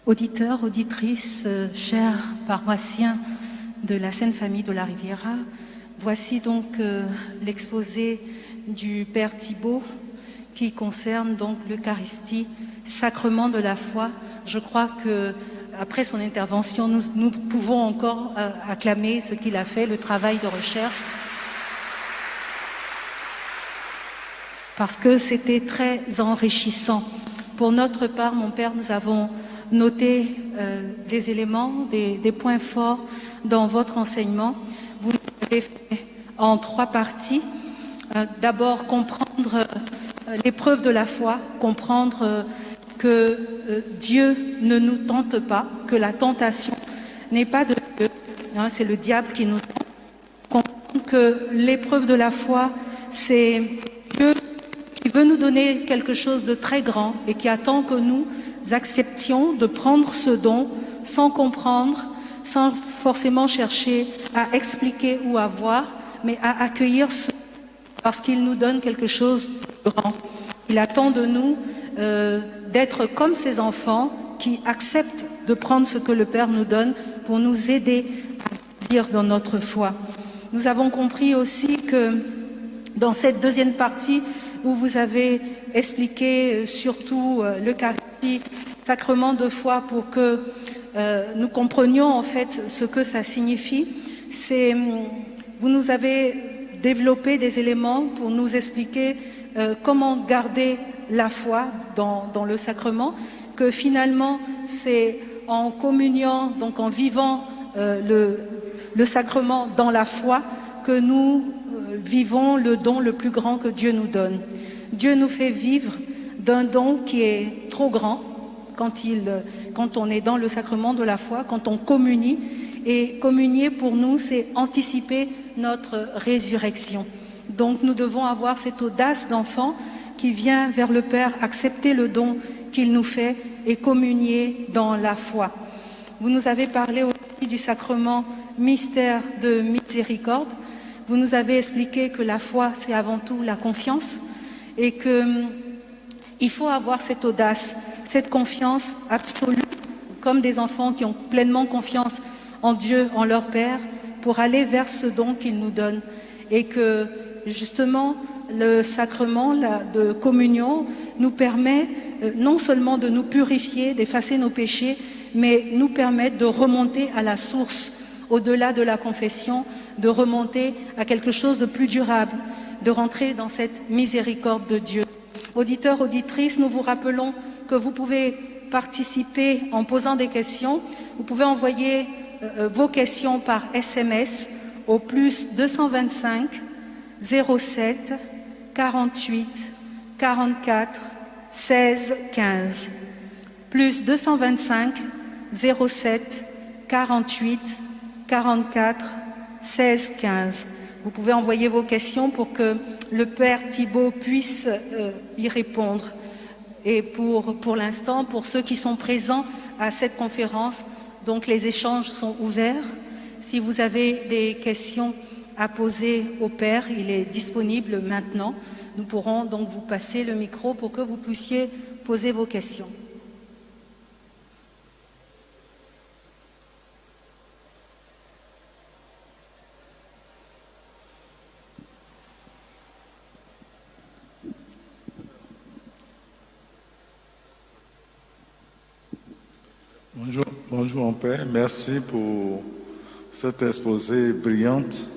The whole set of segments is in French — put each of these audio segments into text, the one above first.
Auditeurs, auditrices, chers paroissiens de la Sainte Famille de la Riviera, voici donc l'exposé du Père Thibault qui concerne donc l'Eucharistie, sacrement de la foi. Je crois que après son intervention, nous pouvons encore acclamer ce qu'il a fait, le travail de recherche, parce que c'était très enrichissant. Pour notre part, mon Père, nous avons noté des éléments, des points forts dans votre enseignement. Vous l'avez fait en 3 parties. D'abord, comprendre l'épreuve de la foi, comprendre que Dieu ne nous tente pas, que la tentation n'est pas de Dieu, hein, c'est le diable qui nous tente. Comprendre que l'épreuve de la foi, c'est Dieu qui veut nous donner quelque chose de très grand et qui attend que nous acceptions de prendre ce don sans comprendre, sans forcément chercher à expliquer ou à voir, mais à accueillir ce parce qu'il nous donne quelque chose de grand. Il attend de nous d'être comme ces enfants qui acceptent de prendre ce que le Père nous donne pour nous aider à dire dans notre foi. Nous avons compris aussi que dans cette deuxième partie où vous avez expliqué surtout l'Eucharistie, sacrement de foi, pour que nous comprenions en fait ce que ça signifie, vous nous avez développé des éléments pour nous expliquer comment garder la foi dans le sacrement, que finalement c'est en communiant, donc en vivant le sacrement dans la foi, que nous vivons le don le plus grand que Dieu nous donne. Dieu nous fait vivre d'un don qui est trop grand quand on est dans le sacrement de la foi, quand on communie. Et communier pour nous, c'est anticiper notre résurrection. Donc nous devons avoir cette audace d'enfant qui vient vers le Père, accepter le don qu'il nous fait et communier dans la foi. Vous nous avez parlé aussi du sacrement mystère de miséricorde. Vous nous avez expliqué que la foi, c'est avant tout la confiance et qu'il faut avoir cette audace, cette confiance absolue, comme des enfants qui ont pleinement confiance en Dieu, en leur Père, pour aller vers ce don qu'il nous donne. Et que, justement, le sacrement de communion nous permet non seulement de nous purifier, d'effacer nos péchés, mais nous permet de remonter à la source, au-delà de la confession, de remonter à quelque chose de plus durable, de rentrer dans cette miséricorde de Dieu. Auditeurs, auditrices, nous vous rappelons que vous pouvez participer en posant des questions. Vous pouvez envoyer vos questions par SMS au plus 225 07 48 44 16 15. Plus 225 07 48 44 16 15. Vous pouvez envoyer vos questions pour que le Père Thibault puisse y répondre. Et pour l'instant, pour ceux qui sont présents à cette conférence, donc les échanges sont ouverts. Si vous avez des questions à poser au Père, il est disponible maintenant. Nous pourrons donc vous passer le micro pour que vous puissiez poser vos questions. Bonjour mon Père, merci pour cet exposé brillante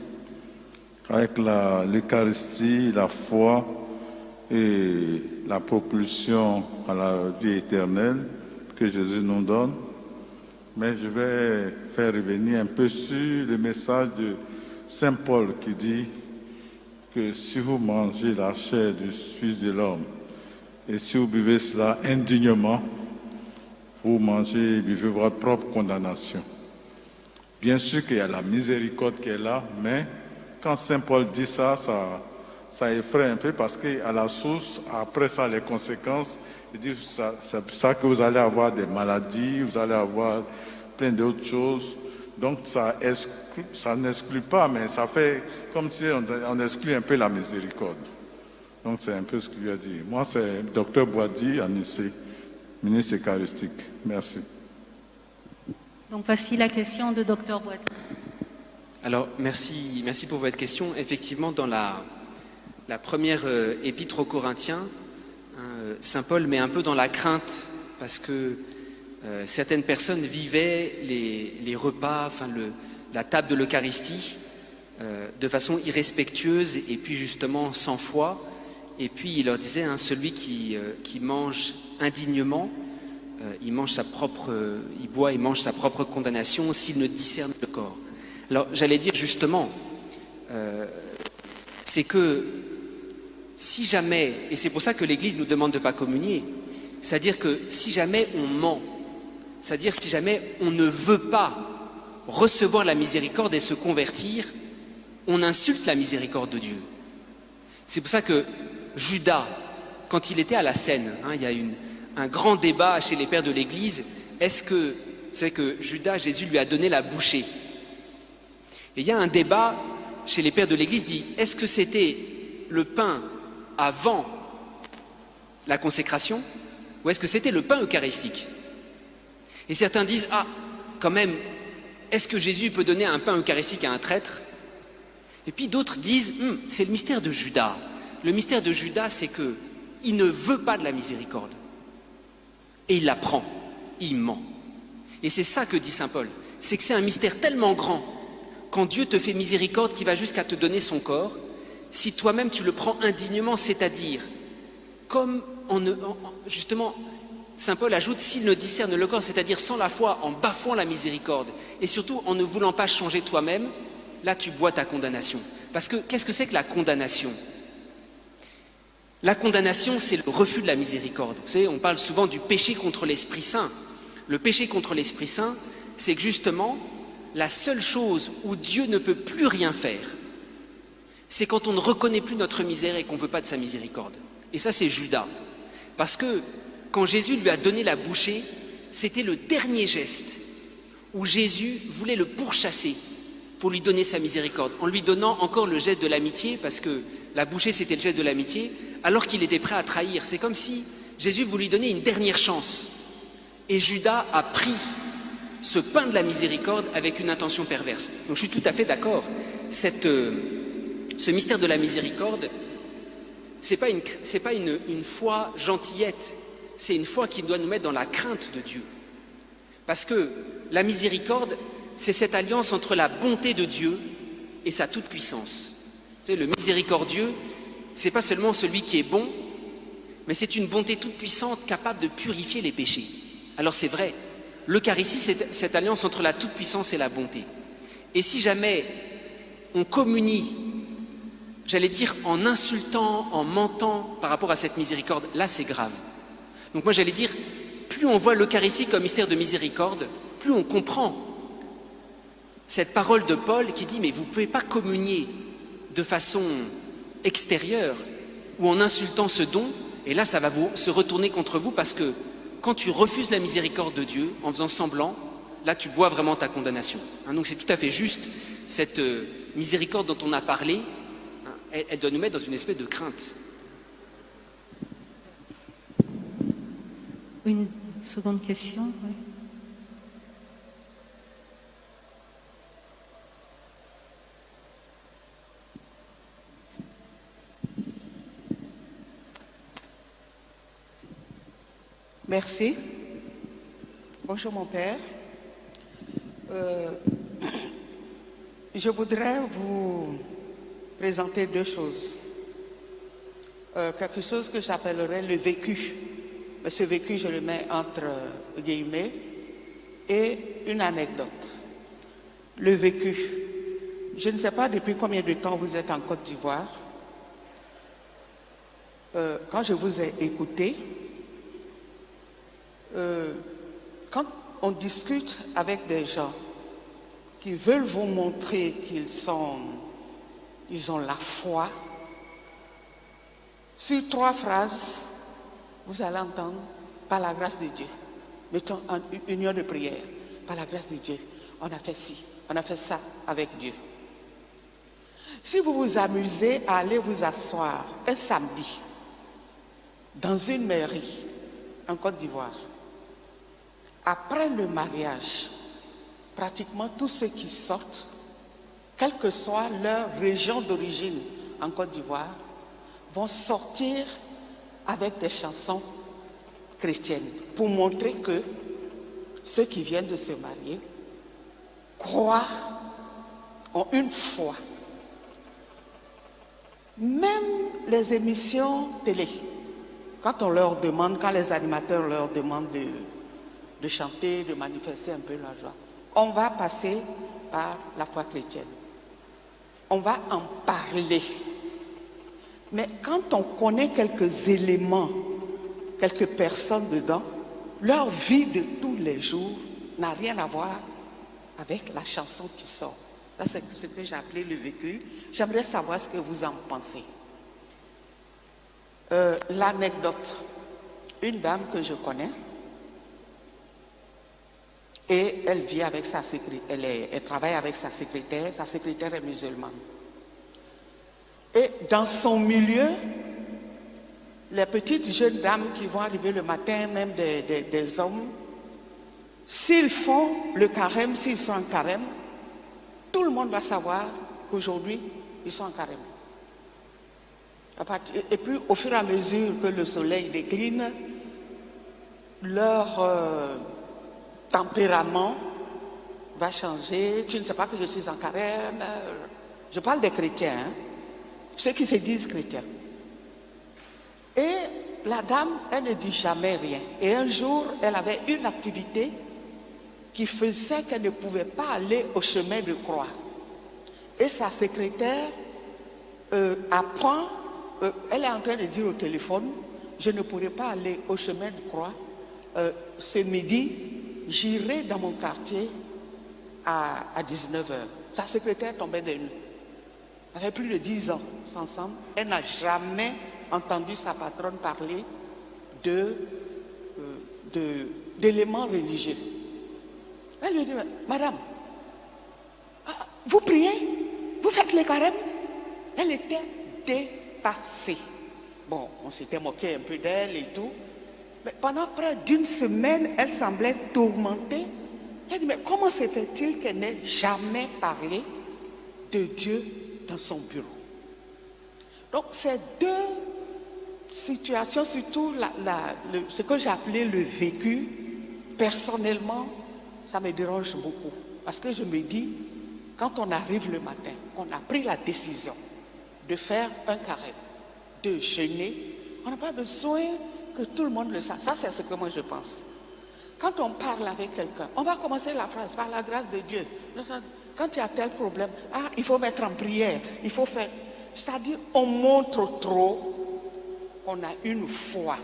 avec l'Eucharistie, la foi et la propulsion à la vie éternelle que Jésus nous donne. Mais je vais faire revenir un peu sur le message de Saint Paul qui dit que si vous mangez la chair du Fils de l'homme et si vous buvez cela indignement, vous mangez et vivez votre propre condamnation. Bien sûr qu'il y a la miséricorde qui est là, mais quand Saint Paul dit ça, ça effraie un peu parce qu'à la source, après ça, les conséquences, il dit c'est ça que vous allez avoir des maladies, vous allez avoir plein d'autres choses. Donc ça n'exclut pas, mais ça fait comme si on exclut un peu la miséricorde. Donc c'est un peu ce qu'il lui a dit. Moi, c'est Dr Boadi, Anissé, ministre eucharistique. Merci. Donc voici la question de Dr Boadi. Alors, merci pour votre question. Effectivement, dans la première épître aux Corinthiens, Saint Paul met un peu dans la crainte parce que certaines personnes vivaient les repas, enfin la table de l'Eucharistie de façon irrespectueuse et puis justement sans foi. Et puis il leur disait, celui qui mange indignement, il boit et mange sa propre condamnation s'il ne discerne le corps. Alors j'allais dire justement, c'est que si jamais, et c'est pour ça que l'Église nous demande de ne pas communier, c'est-à-dire que si jamais on ment, c'est-à-dire si jamais on ne veut pas recevoir la miséricorde et se convertir, on insulte la miséricorde de Dieu. C'est pour ça que Judas, quand il était à la Seine, il y a un grand débat chez les pères de l'Église, est-ce que, vous savez que Judas, Jésus lui a donné la bouchée. Et il y a un débat chez les pères de l'Église, dit, est-ce que c'était le pain avant la consécration ou est-ce que c'était le pain eucharistique? Et certains disent, quand même, est-ce que Jésus peut donner un pain eucharistique à un traître? Et puis d'autres disent, c'est le mystère de Judas. Le mystère de Judas, c'est qu'il ne veut pas de la miséricorde. Et il la prend, il ment. Et c'est ça que dit saint Paul, c'est que c'est un mystère tellement grand, quand Dieu te fait miséricorde, qu'il va jusqu'à te donner son corps, si toi-même tu le prends indignement, c'est-à-dire, comme justement, saint Paul ajoute, s'il ne discerne le corps, c'est-à-dire sans la foi, en bafouant la miséricorde, et surtout en ne voulant pas changer toi-même, là tu bois ta condamnation. Parce que qu'est-ce que c'est que la condamnation? La condamnation, c'est le refus de la miséricorde. Vous savez, on parle souvent du péché contre l'Esprit Saint. Le péché contre l'Esprit Saint, c'est que justement, la seule chose où Dieu ne peut plus rien faire, c'est quand on ne reconnaît plus notre misère et qu'on ne veut pas de sa miséricorde. Et ça, c'est Judas. Parce que quand Jésus lui a donné la bouchée, c'était le dernier geste où Jésus voulait le pourchasser pour lui donner sa miséricorde, en lui donnant encore le geste de l'amitié, parce que la bouchée, c'était le geste de l'amitié, alors qu'il était prêt à trahir. C'est comme si Jésus voulait lui donner une dernière chance. Et Judas a pris ce pain de la miséricorde avec une intention perverse. Donc je suis tout à fait d'accord. Ce mystère de la miséricorde, c'est pas une foi gentillette, c'est une foi qui doit nous mettre dans la crainte de Dieu. Parce que la miséricorde, c'est cette alliance entre la bonté de Dieu et sa toute-puissance. Vous savez, le miséricordieux, c'est pas seulement celui qui est bon, mais c'est une bonté toute-puissante capable de purifier les péchés. Alors c'est vrai, l'Eucharistie, c'est cette alliance entre la toute-puissance et la bonté. Et si jamais on communie, j'allais dire en insultant, en mentant par rapport à cette miséricorde, là c'est grave. Donc moi j'allais dire, plus on voit l'Eucharistie comme mystère de miséricorde, plus on comprend cette parole de Paul qui dit, mais vous ne pouvez pas communier de façon extérieure ou en insultant ce don, et là ça va se retourner contre vous, parce que quand tu refuses la miséricorde de Dieu en faisant semblant, là tu bois vraiment ta condamnation. Donc c'est tout à fait juste, cette miséricorde dont on a parlé, elle doit nous mettre dans une espèce de crainte. Une seconde question, oui. Merci. Bonjour mon père. Je voudrais vous présenter deux choses. Quelque chose que j'appellerais le vécu. Ce vécu, je le mets entre guillemets, et une anecdote. Le vécu. Je ne sais pas depuis combien de temps vous êtes en Côte d'Ivoire. Quand je vous ai écouté, quand on discute avec des gens qui veulent vous montrer qu'ils sont ils ont la foi. Sur 3 phrases, vous allez entendre par la grâce de Dieu. Mettons en union de prière. Par la grâce de Dieu, on a fait ci, on a fait ça avec Dieu. Si vous vous amusez à aller vous asseoir un samedi dans une mairie en Côte d'Ivoire, après le mariage, pratiquement tous ceux qui sortent, quelle que soit leur région d'origine en Côte d'Ivoire, vont sortir avec des chansons chrétiennes pour montrer que ceux qui viennent de se marier croient, ont une foi. Même les émissions télé, quand on leur demande, quand les animateurs leur demandent de chanter, de manifester un peu la joie, on va passer par la foi chrétienne. On va en parler. Mais quand on connaît quelques éléments, quelques personnes dedans, leur vie de tous les jours n'a rien à voir avec la chanson qui sort. Ça, c'est ce que j'ai appelé le vécu. J'aimerais savoir ce que vous en pensez. L'anecdote. Une dame que je connais, et elle vit avec sa secrétaire, elle travaille avec sa secrétaire est musulmane. Et dans son milieu, les petites jeunes dames qui vont arriver le matin, même des hommes, s'ils font le carême, s'ils sont en carême, tout le monde va savoir qu'aujourd'hui, ils sont en carême. Et puis, au fur et à mesure que le soleil décline, leur tempérament va changer. Tu ne sais pas que je suis en carême. Je parle des chrétiens, hein, ceux qui se disent chrétiens. Et la dame, elle ne dit jamais rien. Et un jour, elle avait une activité qui faisait qu'elle ne pouvait pas aller au chemin de croix. Et sa secrétaire apprend, elle est en train de dire au téléphone, je ne pourrai pas aller au chemin de croix. Ce midi, j'irai dans mon quartier à 19h. Sa secrétaire tombait de nuit. Elle avait plus de 10 ans ensemble. Elle n'a jamais entendu sa patronne parler d'éléments religieux. Elle lui dit, madame, vous priez? Vous faites les carêmes? Elle était dépassée. Bon, on s'était moqué un peu d'elle et tout. Mais pendant près d'une semaine, elle semblait tourmentée. Elle dit, mais comment se fait-il qu'elle n'ait jamais parlé de Dieu dans son bureau? Donc, ces deux situations, surtout ce que j'ai appelé le vécu, personnellement, ça me dérange beaucoup. Parce que je me dis, quand on arrive le matin, on a pris la décision de faire un carême, de jeûner, on n'a pas besoin que tout le monde le sache. Ça, c'est ce que moi je pense. Quand on parle avec quelqu'un, on va commencer la phrase par la grâce de Dieu. Quand il y a tel problème, il faut mettre en prière, il faut faire. C'est-à-dire, on montre trop qu'on a une foi.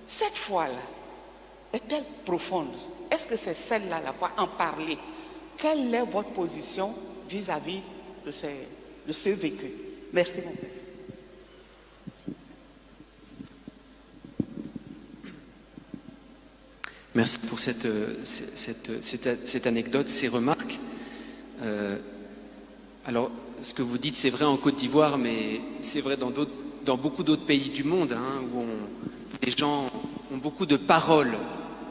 Cette foi-là est-elle profonde? Est-ce que c'est celle-là, la foi, en parler? Quelle est votre position vis-à-vis de ce vécu? Merci, mon père. Merci pour cette anecdote, ces remarques. Alors, ce que vous dites, c'est vrai en Côte d'Ivoire, mais c'est vrai dans beaucoup d'autres pays du monde, hein, où les gens ont beaucoup de paroles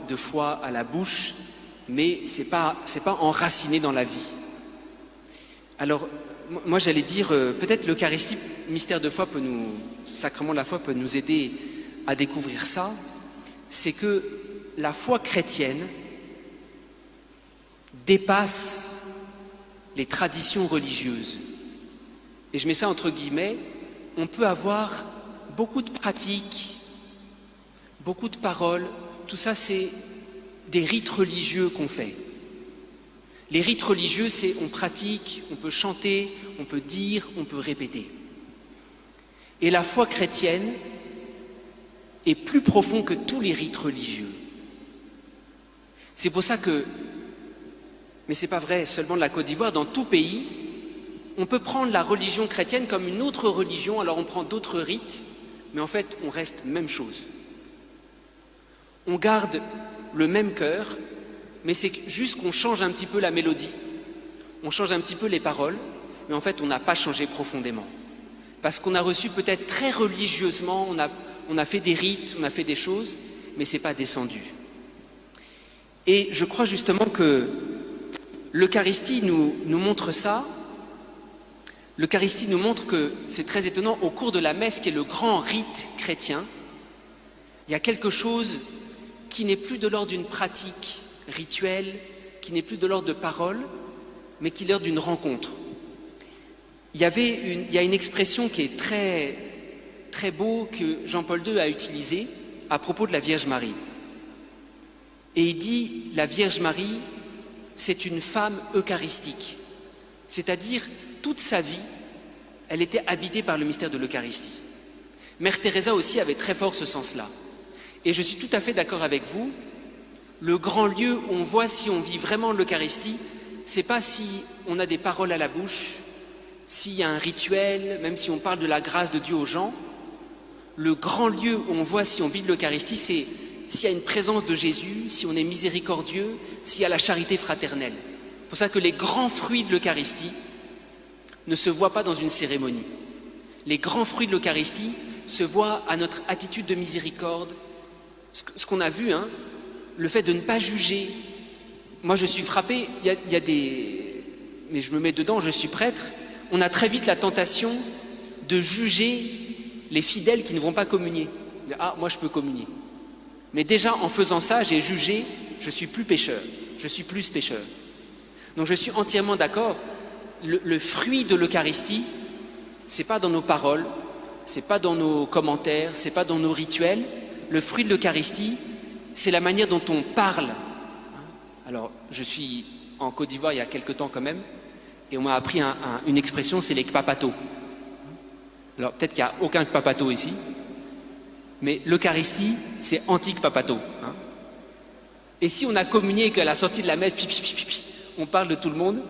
de foi à la bouche, mais c'est pas enraciné dans la vie. Alors, moi j'allais dire, peut-être l'Eucharistie, mystère de foi sacrement de la foi peut nous aider à découvrir ça. C'est que la foi chrétienne dépasse les traditions religieuses. Et je mets ça entre guillemets, on peut avoir beaucoup de pratiques, beaucoup de paroles, tout ça c'est des rites religieux qu'on fait. Les rites religieux, c'est on pratique, on peut chanter, on peut dire, on peut répéter. Et la foi chrétienne est plus profonde que tous les rites religieux. C'est pour ça que, mais c'est pas vrai seulement de la Côte d'Ivoire, dans tout pays, On peut prendre la religion chrétienne comme une autre religion, alors on prend d'autres rites, mais en fait, on reste même chose. On garde le même cœur, mais c'est juste qu'on change un petit peu la mélodie, on change un petit peu les paroles, mais en fait, on n'a pas changé profondément. Parce qu'on a reçu peut-être très religieusement, on a fait des rites, on a fait des choses, mais ce n'est pas descendu. Et je crois justement que l'Eucharistie nous montre ça. L'Eucharistie nous montre que c'est très étonnant, au cours de la messe, qui est le grand rite chrétien, il y a quelque chose qui n'est plus de l'ordre d'une pratique rituelle, qui n'est plus de l'ordre de parole, mais qui est l'ordre d'une rencontre. Il y a une expression qui est très, très beau que Jean-Paul II a utilisée à propos de la Vierge Marie. Et il dit, la Vierge Marie, c'est une femme eucharistique. C'est-à-dire, toute sa vie, elle était habitée par le mystère de l'Eucharistie. Mère Teresa aussi avait très fort ce sens-là. Et je suis tout à fait d'accord avec vous, le grand lieu où on voit si on vit vraiment l'Eucharistie, c'est pas si on a des paroles à la bouche, s'il y a un rituel, même si on parle de la grâce de Dieu aux gens. Le grand lieu où on voit si on vit de l'Eucharistie, c'est s'il y a une présence de Jésus, si on est miséricordieux, s'il y a la charité fraternelle. C'est pour ça que les grands fruits de l'Eucharistie ne se voient pas dans une cérémonie. Les grands fruits de l'Eucharistie se voient à notre attitude de miséricorde. Ce qu'on a vu, le fait de ne pas juger. Moi, je suis frappé, il y a des... Mais je me mets dedans, je suis prêtre. On a très vite la tentation de juger les fidèles qui ne vont pas communier. Ah, moi je peux communier. Mais déjà en faisant ça, j'ai jugé, je suis plus pécheur, je suis plus pécheur. Donc je suis entièrement d'accord, le fruit de l'Eucharistie, c'est pas dans nos paroles, c'est pas dans nos commentaires, c'est pas dans nos rituels. Le fruit de l'Eucharistie, c'est la manière dont on parle. Alors, je suis en Côte d'Ivoire il y a quelque temps quand même, et on m'a appris une expression, c'est les kpapato. Alors peut-être qu'il n'y a aucun kpapato ici, mais l'Eucharistie, c'est anti-kpapato. Et si on a communié et qu'à la sortie de la messe, on parle de tout le monde,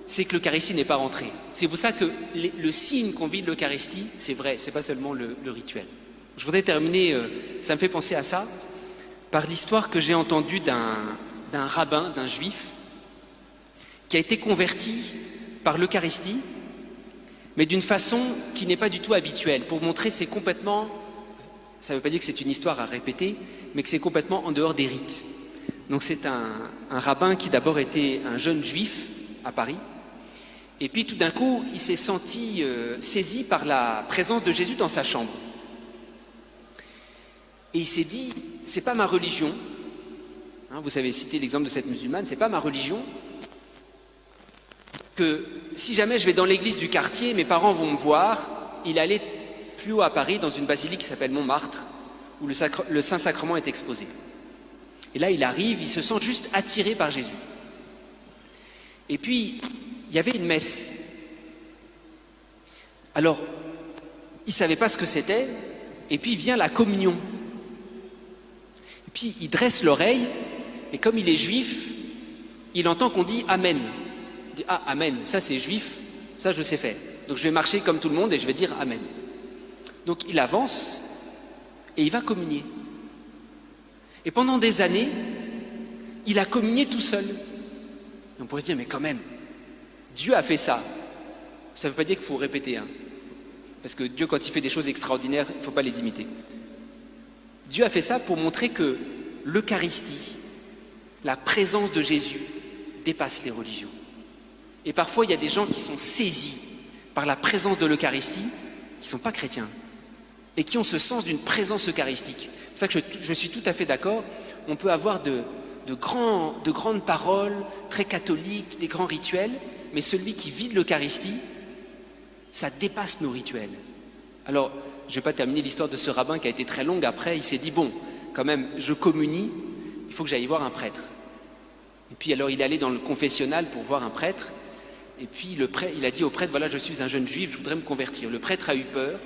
c'est que l'Eucharistie n'est pas rentrée. C'est pour ça que le signe qu'on vit de l'Eucharistie, c'est vrai, c'est pas seulement le rituel. Je voudrais terminer, ça me fait penser à ça, par l'histoire que j'ai entendue d'un rabbin, d'un juif, qui a été converti par l'Eucharistie, mais d'une façon qui n'est pas du tout habituelle, pour montrer c'est complètement, ça ne veut pas dire que c'est une histoire à répéter, mais que c'est complètement en dehors des rites. Donc c'est un rabbin qui d'abord était un jeune juif à Paris, et puis tout d'un coup il s'est senti saisi par la présence de Jésus dans sa chambre. Et il s'est dit, c'est pas ma religion, vous avez cité l'exemple de cette musulmane, c'est pas ma religion, que si jamais je vais dans l'église du quartier, mes parents vont me voir. Il allait plus haut à Paris, dans une basilique qui s'appelle Montmartre, où le Saint-Sacrement est exposé. Et là, il arrive, il se sent juste attiré par Jésus. Et puis, il y avait une messe. Alors, il ne savait pas ce que c'était, et puis vient la communion. Et puis, il dresse l'oreille, et comme il est juif, il entend qu'on dit « Amen ». Il dit « Ah, Amen, ça c'est juif, ça je sais faire. Donc je vais marcher comme tout le monde et je vais dire Amen ». Donc il avance et il va communier. Et pendant des années, il a communié tout seul. Et on pourrait se dire, mais quand même, Dieu a fait ça. Ça ne veut pas dire qu'il faut répéter. Parce que Dieu, quand il fait des choses extraordinaires, il ne faut pas les imiter. Dieu a fait ça pour montrer que l'Eucharistie, la présence de Jésus, dépasse les religions. Et parfois, il y a des gens qui sont saisis par la présence de l'Eucharistie, qui ne sont pas chrétiens, et qui ont ce sens d'une présence eucharistique. C'est pour ça que je suis tout à fait d'accord. On peut avoir de grandes paroles, très catholiques, des grands rituels, mais celui qui vit de l'Eucharistie, ça dépasse nos rituels. Alors, je ne vais pas terminer l'histoire de ce rabbin qui a été très longue. Après, il s'est dit, bon, quand même, je communie, il faut que j'aille voir un prêtre. Et puis alors, il est allé dans le confessionnal pour voir un prêtre. Et puis il a dit au prêtre, voilà, je suis un jeune juif, je voudrais me convertir. Le prêtre a eu peur.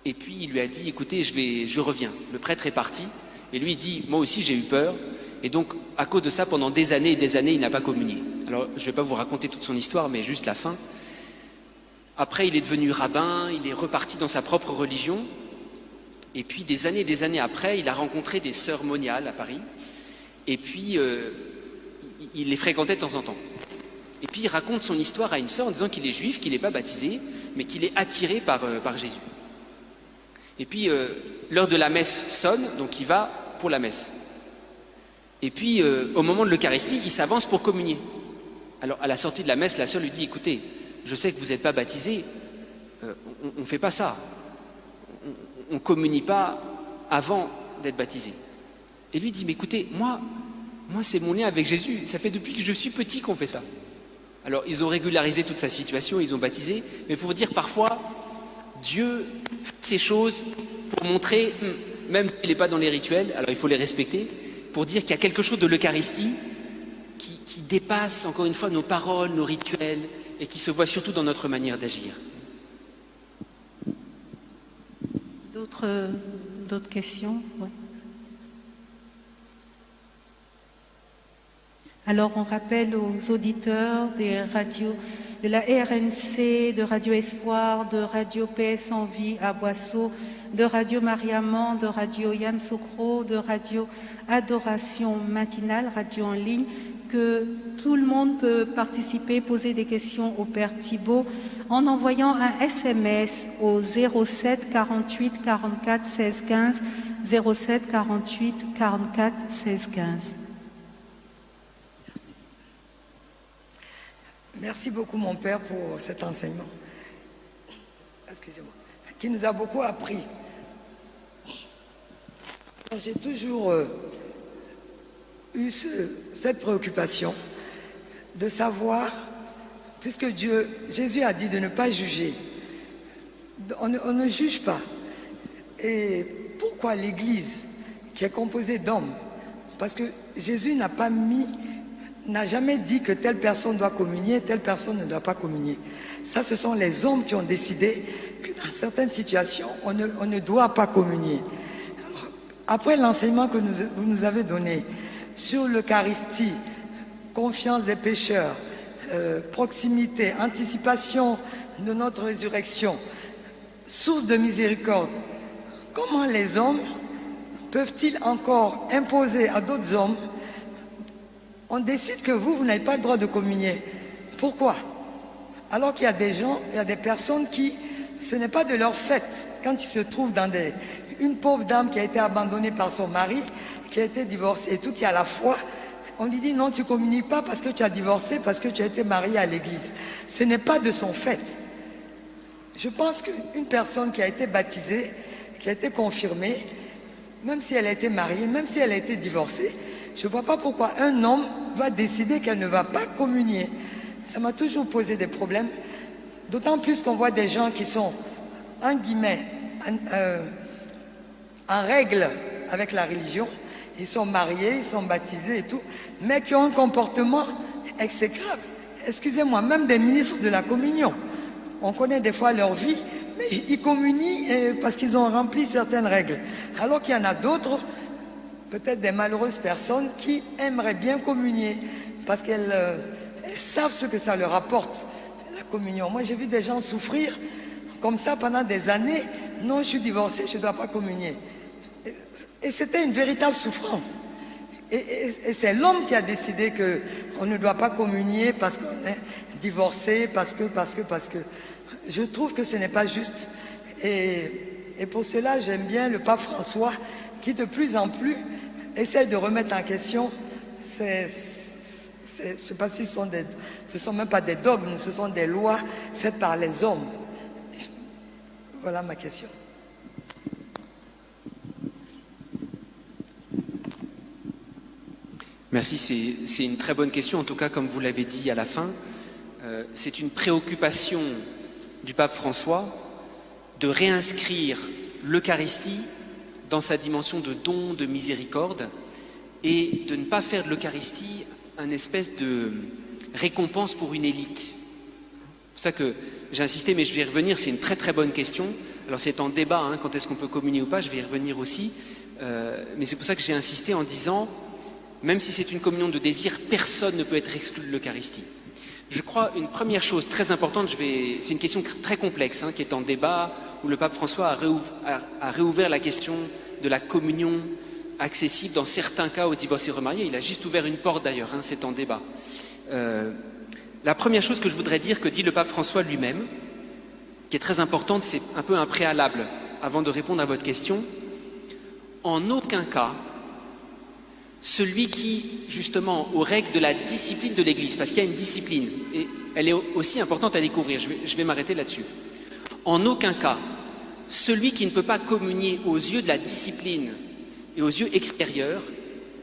Et puis il lui a dit, écoutez, je reviens. Le prêtre est parti. Et lui, il dit, moi aussi j'ai eu peur. Et donc, à cause de ça, pendant des années et des années, il n'a pas communié. Alors, je ne vais pas vous raconter toute son histoire, mais juste la fin. Après, il est devenu rabbin, il est reparti dans sa propre religion. Et puis, des années après, il a rencontré des sœurs moniales à Paris. Et puis, il les fréquentait de temps en temps. Et puis, il raconte son histoire à une sœur en disant qu'il est juif, qu'il n'est pas baptisé, mais qu'il est attiré par Jésus. Et puis, l'heure de la messe sonne, donc il va pour la messe. Et puis, au moment de l'Eucharistie, il s'avance pour communier. Alors, à la sortie de la messe, la sœur lui dit, écoutez, je sais que vous n'êtes pas baptisé, on ne fait pas ça. On ne communie pas avant d'être baptisé. Et lui dit, mais écoutez, moi c'est mon lien avec Jésus, ça fait depuis que je suis petit qu'on fait ça. Alors, ils ont régularisé toute sa situation, ils ont baptisé, mais il faut vous dire, parfois, Dieu fait ces choses pour montrer, même s'il n'est pas dans les rituels, alors il faut les respecter, pour dire qu'il y a quelque chose de l'Eucharistie qui dépasse, encore une fois, nos paroles, nos rituels, et qui se voit surtout dans notre manière d'agir. D'autres questions? Ouais. Alors, on rappelle aux auditeurs des radios, de la RNC, de Radio Espoir, de Radio PS en Vie à Boisseau, de Radio Mariamman, de Radio Yamoussoukro, de Radio Adoration Matinale, radio en ligne, que tout le monde peut participer, poser des questions au Père Thibaut en envoyant un SMS au 07 48 44 16 15, 07 48 44 16 15. Merci beaucoup, mon Père, pour cet enseignement. Excusez-moi. Qui nous a beaucoup appris. J'ai toujours eu cette préoccupation de savoir, puisque Jésus a dit de ne pas juger, on ne juge pas. Et pourquoi l'Église, qui est composée d'hommes, parce que Jésus n'a jamais dit que telle personne doit communier, telle personne ne doit pas communier. Ça, ce sont les hommes qui ont décidé que dans certaines situations, on ne doit pas communier. Alors, après l'enseignement que vous nous avez donné sur l'Eucharistie, confiance des pécheurs, proximité, anticipation de notre résurrection, source de miséricorde, comment les hommes peuvent-ils encore imposer à d'autres hommes? On décide que vous n'avez pas le droit de communier. Pourquoi? Alors qu'il y a des gens, il y a des personnes qui, ce n'est pas de leur fait. Quand ils se trouvent dans une pauvre dame qui a été abandonnée par son mari, qui a été divorcée et tout, qui a la foi, on lui dit non, tu ne communies pas parce que tu as divorcé, parce que tu as été mariée à l'église. Ce n'est pas de son fait. Je pense qu'une personne qui a été baptisée, qui a été confirmée, même si elle a été mariée, même si elle a été divorcée, je ne vois pas pourquoi un homme va décider qu'elle ne va pas communier. Ça m'a toujours posé des problèmes, d'autant plus qu'on voit des gens qui sont, en guillemets, en règle avec la religion. Ils sont mariés, ils sont baptisés et tout, mais qui ont un comportement exécrable. Excusez-moi, même des ministres de la communion, on connaît des fois leur vie, mais ils communient parce qu'ils ont rempli certaines règles. Alors qu'il y en a d'autres, peut-être des malheureuses personnes qui aimeraient bien communier parce qu'elles savent ce que ça leur apporte, la communion. Moi, j'ai vu des gens souffrir comme ça pendant des années. Non, je suis divorcé, je ne dois pas communier. Et c'était une véritable souffrance. Et c'est l'homme qui a décidé qu'on ne doit pas communier parce qu'on est divorcé, parce que. Je trouve que ce n'est pas juste. Et pour cela, j'aime bien le pape François qui, de plus en plus, essaie de remettre en question, je ne sais pas si ce sont même pas des dogmes, ce sont des lois faites par les hommes. Voilà ma question. Merci, c'est une très bonne question. En tout cas, comme vous l'avez dit à la fin, c'est une préoccupation du pape François de réinscrire l'Eucharistie dans sa dimension de don, de miséricorde, et de ne pas faire de l'Eucharistie une espèce de récompense pour une élite. C'est pour ça que j'ai insisté, mais je vais y revenir, c'est une très très bonne question. Alors c'est en débat, quand est-ce qu'on peut communier ou pas, je vais y revenir aussi. Mais c'est pour ça que j'ai insisté en disant, même si c'est une communion de désir, personne ne peut être exclu de l'Eucharistie. Je crois une première chose très importante, c'est une question très complexe qui est en débat, où le pape François a réouvert la question de la communion accessible dans certains cas aux divorcés remariés. Il a juste ouvert une porte d'ailleurs, c'est en débat. La première chose que je voudrais dire que dit le pape François lui-même, qui est très importante, c'est un peu un préalable avant de répondre à votre question. En aucun cas, celui qui, justement, aux règles de la discipline de l'Église, parce qu'il y a une discipline, et elle est aussi importante à découvrir, je vais m'arrêter là-dessus. En aucun cas, celui qui ne peut pas communier aux yeux de la discipline et aux yeux extérieurs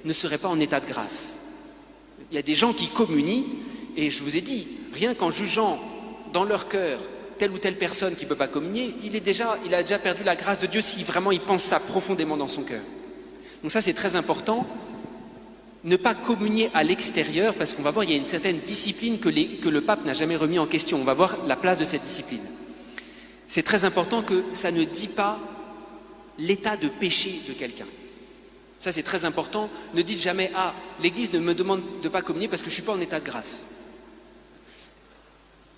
ne serait pas en état de grâce. Il y a des gens qui communient, et je vous ai dit, rien qu'en jugeant dans leur cœur telle ou telle personne qui ne peut pas communier, il a déjà perdu la grâce de Dieu si vraiment il pense ça profondément dans son cœur. Donc ça, c'est très important. Ne pas communier à l'extérieur, parce qu'on va voir, il y a une certaine discipline que le pape n'a jamais remis en question. On va voir la place de cette discipline. C'est très important que ça ne dit pas l'état de péché de quelqu'un. Ça, c'est très important. Ne dites jamais « Ah, l'Église ne me demande de ne pas communier parce que je ne suis pas en état de grâce. »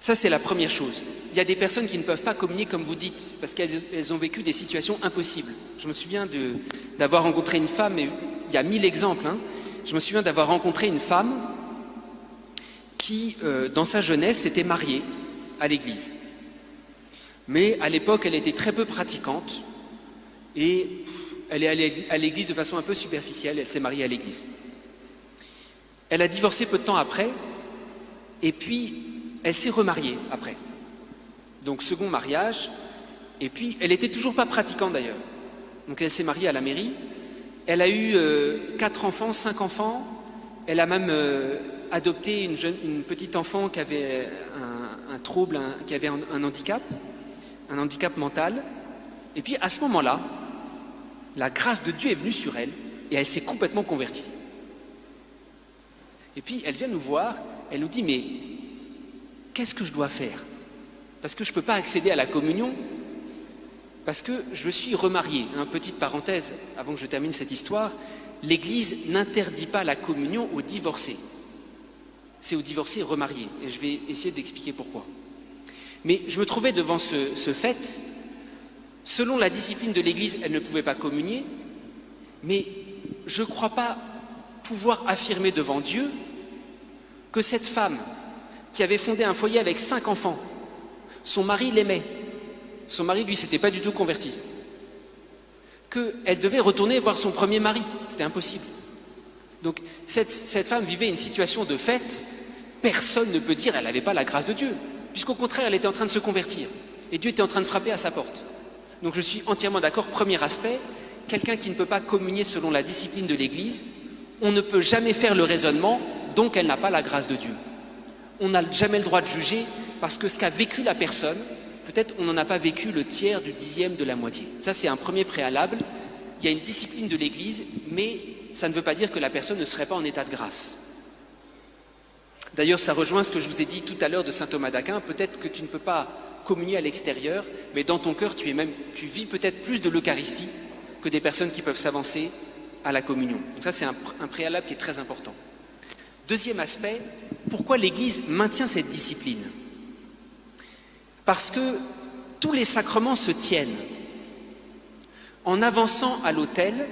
Ça, c'est la première chose. Il y a des personnes qui ne peuvent pas communier comme vous dites, parce qu'elles ont vécu des situations impossibles. Je me souviens d'avoir rencontré une femme, et il y a 1000 exemples, Je me souviens d'avoir rencontré une femme qui, dans sa jeunesse, s'était mariée à l'église. Mais à l'époque, elle était très peu pratiquante et elle est allée à l'église de façon un peu superficielle, elle s'est mariée à l'église. Elle a divorcé peu de temps après et puis elle s'est remariée après. Donc second mariage, et puis elle n'était toujours pas pratiquante d'ailleurs. Donc elle s'est mariée à la mairie. Elle a eu 4 enfants, 5 enfants. Elle a même adopté une petite enfant qui avait un trouble, qui avait un handicap mental. Et puis à ce moment-là, la grâce de Dieu est venue sur elle et elle s'est complètement convertie. Et puis elle vient nous voir, elle nous dit « Mais qu'est-ce que je dois faire? Parce que je ne peux pas accéder à la communion. » Parce que je suis remarié. Petite parenthèse, avant que je termine cette histoire, l'Église n'interdit pas la communion aux divorcés. C'est aux divorcés remariés. Et je vais essayer d'expliquer pourquoi. Mais je me trouvais devant ce fait. Selon la discipline de l'Église, elle ne pouvait pas communier. Mais je ne crois pas pouvoir affirmer devant Dieu que cette femme qui avait fondé un foyer avec 5 enfants, son mari l'aimait. Son mari, lui, s'était pas du tout converti. Qu'elle devait retourner voir son premier mari. C'était impossible. Donc, cette femme vivait une situation de fait. Personne ne peut dire qu'elle n'avait pas la grâce de Dieu. Puisqu'au contraire, elle était en train de se convertir. Et Dieu était en train de frapper à sa porte. Donc, je suis entièrement d'accord. Premier aspect, quelqu'un qui ne peut pas communier selon la discipline de l'Église, on ne peut jamais faire le raisonnement, donc elle n'a pas la grâce de Dieu. On n'a jamais le droit de juger, parce que ce qu'a vécu la personne, peut-être on n'en a pas vécu le tiers, du 10e, de la moitié. Ça, c'est un premier préalable. Il y a une discipline de l'Église, mais ça ne veut pas dire que la personne ne serait pas en état de grâce. D'ailleurs, ça rejoint ce que je vous ai dit tout à l'heure de saint Thomas d'Aquin. Peut-être que tu ne peux pas communier à l'extérieur, mais dans ton cœur, tu vis peut-être plus de l'Eucharistie que des personnes qui peuvent s'avancer à la communion. Donc ça, c'est un préalable qui est très important. Deuxième aspect, pourquoi l'Église maintient cette discipline ? Parce que tous les sacrements se tiennent. En avançant à l'autel,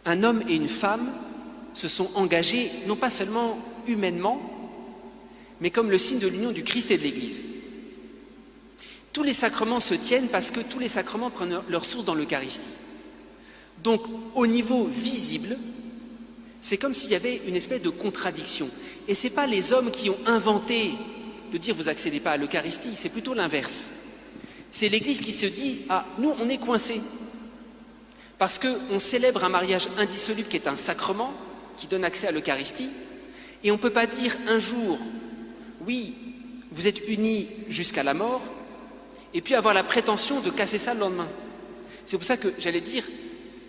un homme et une femme se sont engagés, non pas seulement humainement, mais comme le signe de l'union du Christ et de l'Église. Tous les sacrements se tiennent parce que tous les sacrements prennent leur source dans l'Eucharistie. Donc, au niveau visible, c'est comme s'il y avait une espèce de contradiction. Et ce n'est pas les hommes qui ont inventé de dire vous n'accédez pas à l'Eucharistie, c'est plutôt l'inverse. C'est l'Église qui se dit « Ah, nous, on est coincés. » Parce qu'on célèbre un mariage indissoluble qui est un sacrement, qui donne accès à l'Eucharistie, et on ne peut pas dire un jour « Oui, vous êtes unis jusqu'à la mort », et puis avoir la prétention de casser ça le lendemain. C'est pour ça que, j'allais dire,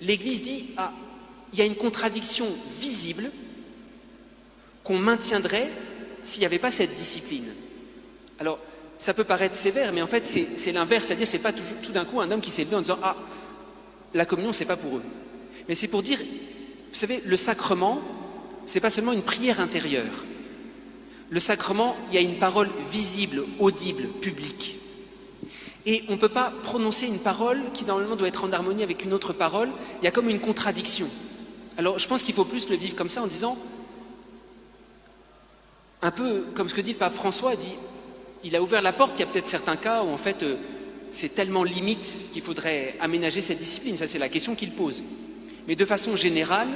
l'Église dit « Ah, il y a une contradiction visible qu'on maintiendrait s'il n'y avait pas cette discipline. » Alors, ça peut paraître sévère, mais en fait, c'est l'inverse. C'est-à-dire, c'est pas tout d'un coup un homme qui s'est levé en disant « Ah, la communion, c'est pas pour eux. » Mais c'est pour dire, vous savez, le sacrement, c'est pas seulement une prière intérieure. Le sacrement, il y a une parole visible, audible, publique. Et on ne peut pas prononcer une parole qui normalement doit être en harmonie avec une autre parole. Il y a comme une contradiction. Alors je pense qu'il faut plus le vivre comme ça en disant, un peu comme ce que dit le pape François, il a ouvert la porte, il y a peut-être certains cas où en fait c'est tellement limite qu'il faudrait aménager cette discipline. Ça c'est la question qu'il pose. Mais de façon générale,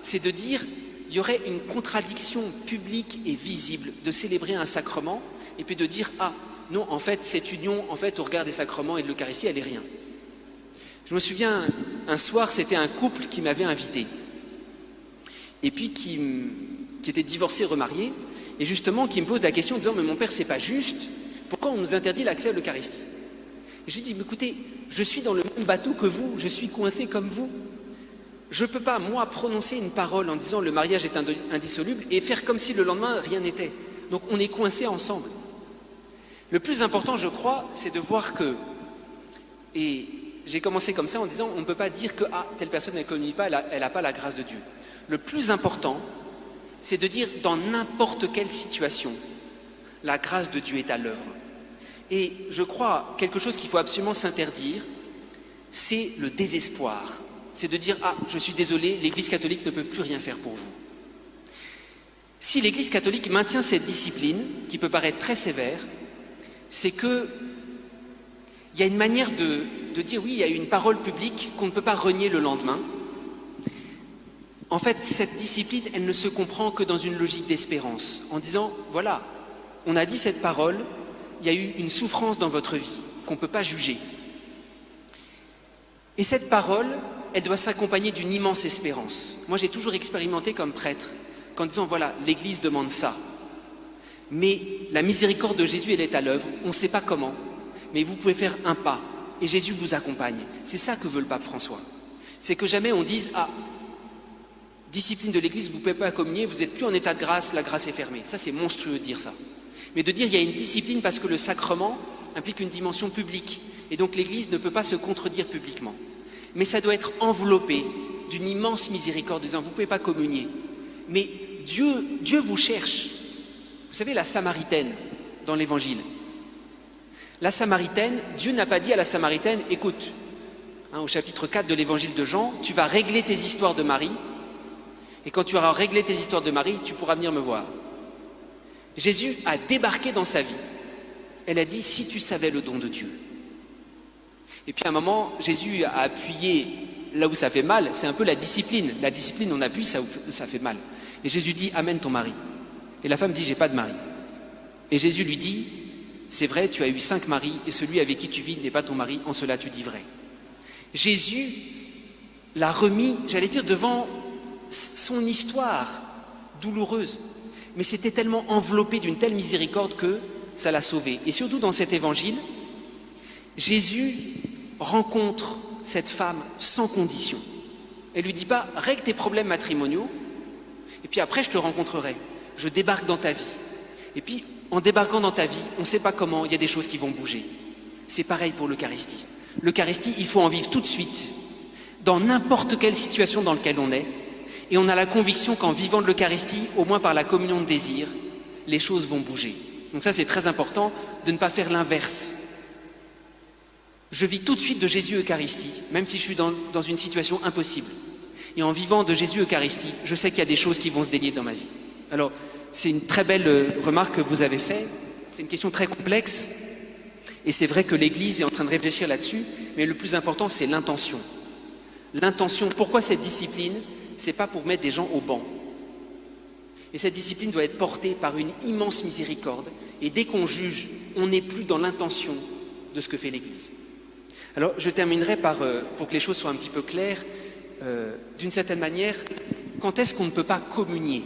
c'est de dire, il y aurait une contradiction publique et visible de célébrer un sacrement et puis de dire, ah, non, en fait, cette union, en fait, au regard des sacrements et de l'Eucharistie, elle est rien. Je me souviens, un soir, c'était un couple qui m'avait invité, et puis qui était divorcé, remarié, et justement qui me pose la question en disant, mais mon père, c'est pas juste, pourquoi on nous interdit l'accès à l'Eucharistie? Et je lui dis, mais écoutez, je suis dans le même bateau que vous, je suis coincé comme vous. Je ne peux pas, moi, prononcer une parole en disant le mariage est indissoluble et faire comme si le lendemain, rien n'était. Donc on est coincés ensemble. Le plus important, je crois, c'est de voir que, et j'ai commencé comme ça en disant, on ne peut pas dire que telle personne ne communie pas, elle n'a pas la grâce de Dieu. Le plus important, c'est de dire dans n'importe quelle situation, la grâce de Dieu est à l'œuvre. Et je crois, quelque chose qu'il faut absolument s'interdire, c'est le désespoir. C'est de dire, je suis désolé, l'Église catholique ne peut plus rien faire pour vous. Si l'Église catholique maintient cette discipline, qui peut paraître très sévère, c'est qu'il y a une manière de dire, oui, il y a une parole publique qu'on ne peut pas renier le lendemain. En fait, cette discipline, elle ne se comprend que dans une logique d'espérance, en disant, voilà, on a dit cette parole, il y a eu une souffrance dans votre vie qu'on ne peut pas juger. Et cette parole, elle doit s'accompagner d'une immense espérance. Moi, j'ai toujours expérimenté comme prêtre, qu'en disant, voilà, l'Église demande ça. Mais la miséricorde de Jésus, elle est à l'œuvre, on ne sait pas comment, mais vous pouvez faire un pas, et Jésus vous accompagne. C'est ça que veut le pape François. C'est que jamais on dise, discipline de l'Église, vous ne pouvez pas communier, vous n'êtes plus en état de grâce, la grâce est fermée. Ça, c'est monstrueux de dire ça. Mais de dire, il y a une discipline parce que le sacrement implique une dimension publique, et donc l'Église ne peut pas se contredire publiquement. Mais ça doit être enveloppé d'une immense miséricorde, disant, vous ne pouvez pas communier. Mais Dieu vous cherche. Vous savez, la Samaritaine, dans l'Évangile. La Samaritaine, Dieu n'a pas dit à la Samaritaine, écoute, au chapitre 4 de l'Évangile de Jean, tu vas régler tes histoires de Marie, et quand tu auras réglé tes histoires de Marie, tu pourras venir me voir. Jésus a débarqué dans sa vie. Elle a dit, si tu savais le don de Dieu. Et puis à un moment, Jésus a appuyé là où ça fait mal, c'est un peu la discipline. La discipline, on appuie, ça fait mal. Et Jésus dit, amène ton mari. Et la femme dit, j'ai pas de mari. Et Jésus lui dit, c'est vrai, tu as eu 5 maris, et celui avec qui tu vis n'est pas ton mari, en cela tu dis vrai. Jésus l'a remis, j'allais dire, devant son histoire douloureuse. Mais c'était tellement enveloppé d'une telle miséricorde que ça l'a sauvé. Et surtout dans cet évangile, Jésus rencontre cette femme sans condition. Elle lui dit pas, règle tes problèmes matrimoniaux, et puis après je te rencontrerai. Je débarque dans ta vie. Et puis, en débarquant dans ta vie, on ne sait pas comment, il y a des choses qui vont bouger. C'est pareil pour l'Eucharistie. L'Eucharistie, il faut en vivre tout de suite, dans n'importe quelle situation dans laquelle on est. Et on a la conviction qu'en vivant de l'Eucharistie, au moins par la communion de désir, les choses vont bouger. Donc ça, c'est très important de ne pas faire l'inverse. Je vis tout de suite de Jésus Eucharistie, même si je suis dans une situation impossible. Et en vivant de Jésus Eucharistie, je sais qu'il y a des choses qui vont se délier dans ma vie. Alors, c'est une très belle remarque que vous avez faite. C'est une question très complexe. Et c'est vrai que l'Église est en train de réfléchir là-dessus. Mais le plus important, c'est l'intention. L'intention, pourquoi cette discipline? C'est pas pour mettre des gens au banc. Et cette discipline doit être portée par une immense miséricorde. Et dès qu'on juge, on n'est plus dans l'intention de ce que fait l'Église. Alors, je terminerai pour que les choses soient un petit peu claires, d'une certaine manière, quand est-ce qu'on ne peut pas communier?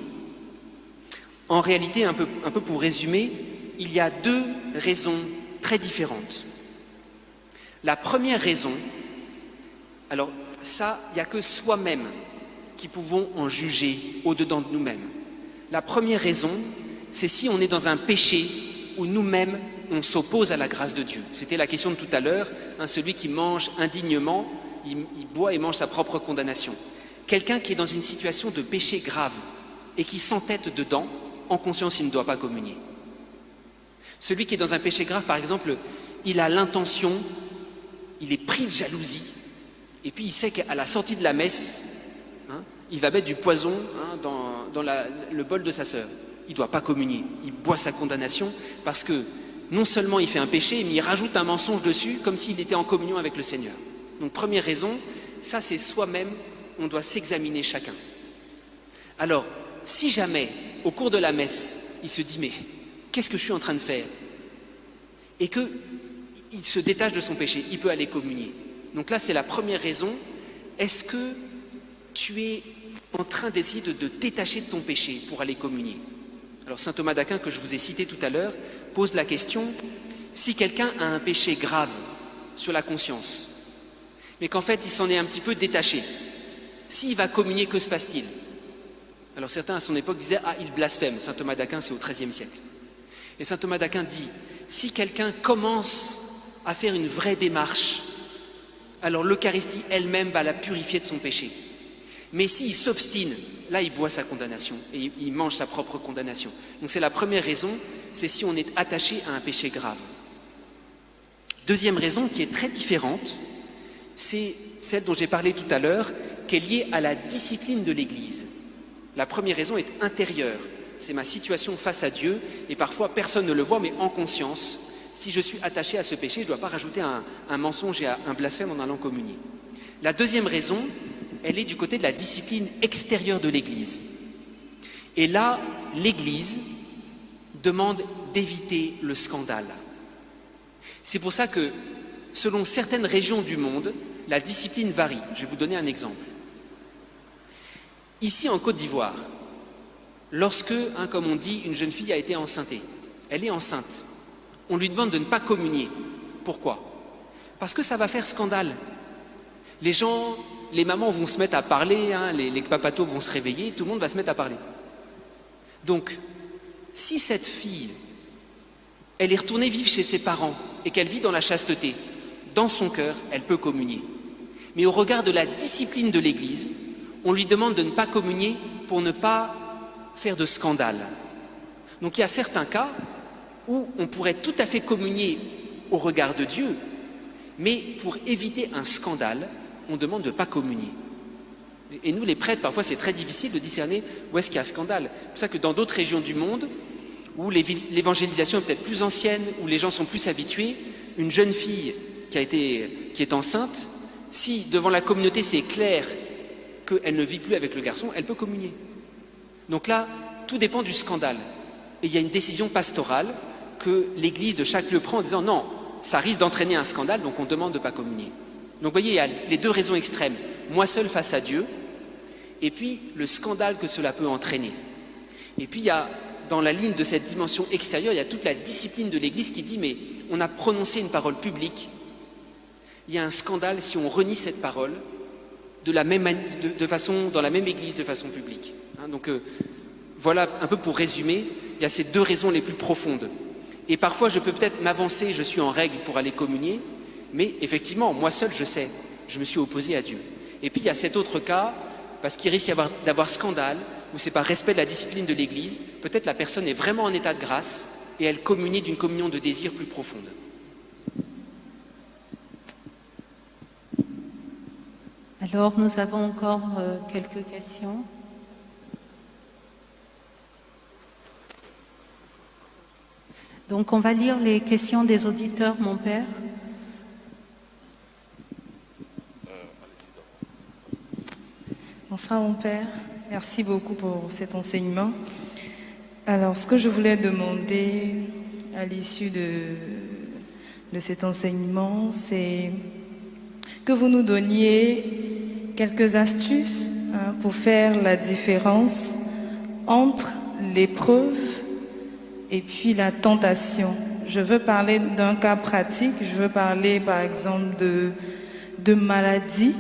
En réalité, un peu pour résumer, il y a 2 raisons très différentes. La première raison, alors ça, il n'y a que soi-même qui pouvons en juger au-dedans de nous-mêmes. La première raison, c'est si on est dans un péché où nous-mêmes, on s'oppose à la grâce de Dieu. C'était la question de tout à l'heure, celui qui mange indignement, il boit et mange sa propre condamnation. Quelqu'un qui est dans une situation de péché grave et qui s'entête dedans, en conscience, il ne doit pas communier. Celui qui est dans un péché grave, par exemple, il a l'intention, il est pris de jalousie, et puis il sait qu'à la sortie de la messe, il va mettre du poison dans le bol de sa sœur. Il ne doit pas communier, il boit sa condamnation parce que non seulement il fait un péché, mais il rajoute un mensonge dessus comme s'il était en communion avec le Seigneur. Donc première raison, ça c'est soi-même, on doit s'examiner chacun. Alors, si jamais, au cours de la messe, il se dit « mais qu'est-ce que je suis en train de faire ?» et qu'il se détache de son péché, il peut aller communier. Donc là, c'est la première raison. Est-ce que tu es en train d'essayer de te détacher de ton péché pour aller communier? Alors saint Thomas d'Aquin, que je vous ai cité tout à l'heure, pose la question, si quelqu'un a un péché grave sur la conscience, mais qu'en fait il s'en est un petit peu détaché, s'il va communier, que se passe-t-il? Alors certains à son époque disaient, ah, il blasphème. Saint Thomas d'Aquin, c'est au XIIIe siècle. Et saint Thomas d'Aquin dit, si quelqu'un commence à faire une vraie démarche, alors l'Eucharistie elle-même va la purifier de son péché. Mais s'il s'obstine, là il boit sa condamnation et il mange sa propre condamnation. Donc c'est la première raison, c'est si on est attaché à un péché grave. Deuxième raison qui est très différente, c'est celle dont j'ai parlé tout à l'heure, qui est liée à la discipline de l'Église. La première raison est intérieure, c'est ma situation face à Dieu et parfois personne ne le voit mais en conscience, si je suis attaché à ce péché, je ne dois pas rajouter un mensonge et un blasphème en allant communier. La deuxième raison, elle est du côté de la discipline extérieure de l'Église. Et là, l'Église demande d'éviter le scandale. C'est pour ça que, selon certaines régions du monde, la discipline varie. Je vais vous donner un exemple. Ici, en Côte d'Ivoire, lorsque, comme on dit, une jeune fille a été enceintée, elle est enceinte, on lui demande de ne pas communier. Pourquoi? Parce que ça va faire scandale. Les mamans vont se mettre à parler, les papatos vont se réveiller, tout le monde va se mettre à parler. Donc, si cette fille, elle est retournée vivre chez ses parents et qu'elle vit dans la chasteté, dans son cœur, elle peut communier. Mais au regard de la discipline de l'Église, on lui demande de ne pas communier pour ne pas faire de scandale. Donc il y a certains cas où on pourrait tout à fait communier au regard de Dieu, mais pour éviter un scandale, on demande de ne pas communier. Et nous, les prêtres, parfois c'est très difficile de discerner où est-ce qu'il y a scandale. C'est pour ça que dans d'autres régions du monde, où l'évangélisation est peut-être plus ancienne, où les gens sont plus habitués, une jeune fille qui est enceinte, si devant la communauté c'est clair qu'elle ne vit plus avec le garçon, elle peut communier. Donc là, tout dépend du scandale. Et il y a une décision pastorale que l'Église de chaque lieu prend en disant non, ça risque d'entraîner un scandale, donc on demande de ne pas communier. Donc vous voyez, il y a les deux raisons extrêmes. Moi seul face à Dieu, et puis le scandale que cela peut entraîner. Et puis il y a, dans la ligne de cette dimension extérieure, il y a toute la discipline de l'Église qui dit mais on a prononcé une parole publique, il y a un scandale si on renie cette parole dans la même Église de façon publique. Donc voilà un peu pour résumer, il y a ces deux raisons les plus profondes. Et parfois je peux peut-être m'avancer, je suis en règle pour aller communier, mais effectivement, moi seul je sais, je me suis opposé à Dieu. Et puis il y a cet autre cas, parce qu'il risque d'avoir scandale, où c'est par respect de la discipline de l'Église, peut-être la personne est vraiment en état de grâce et elle communie d'une communion de désir plus profonde. Alors, nous avons encore quelques questions. Donc, on va lire les questions des auditeurs, mon père. Bonsoir, mon père. Merci beaucoup pour cet enseignement. Alors, ce que je voulais demander à l'issue de cet enseignement, c'est que vous nous donniez quelques astuces pour faire la différence entre l'épreuve et puis la tentation. Je veux parler d'un cas pratique. Je veux parler, par exemple, de maladies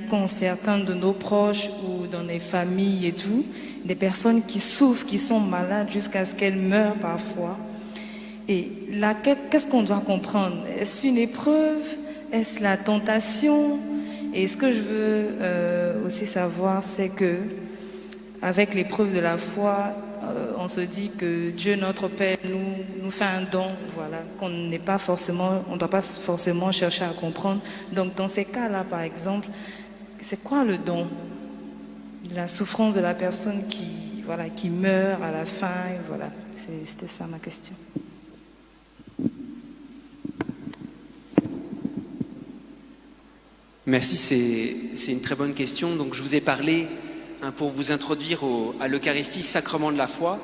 qu'ont certains de nos proches ou dans les familles et tout, des personnes qui souffrent, qui sont malades jusqu'à ce qu'elles meurent parfois. Et là, qu'est-ce qu'on doit comprendre? Est-ce une épreuve? Est-ce la tentation? Et ce que je veux aussi savoir, c'est que avec l'épreuve de la foi, on se dit que Dieu notre Père nous fait un don, voilà, qu'on n'est pas forcément, on ne doit pas forcément chercher à comprendre. Donc dans ces cas-là, par exemple, c'est quoi le don? La souffrance de la personne qui meurt à la fin, et voilà. C'était ça ma question. Merci, c'est une très bonne question. Donc je vous ai parlé, pour vous introduire à l'Eucharistie, sacrement de la foi.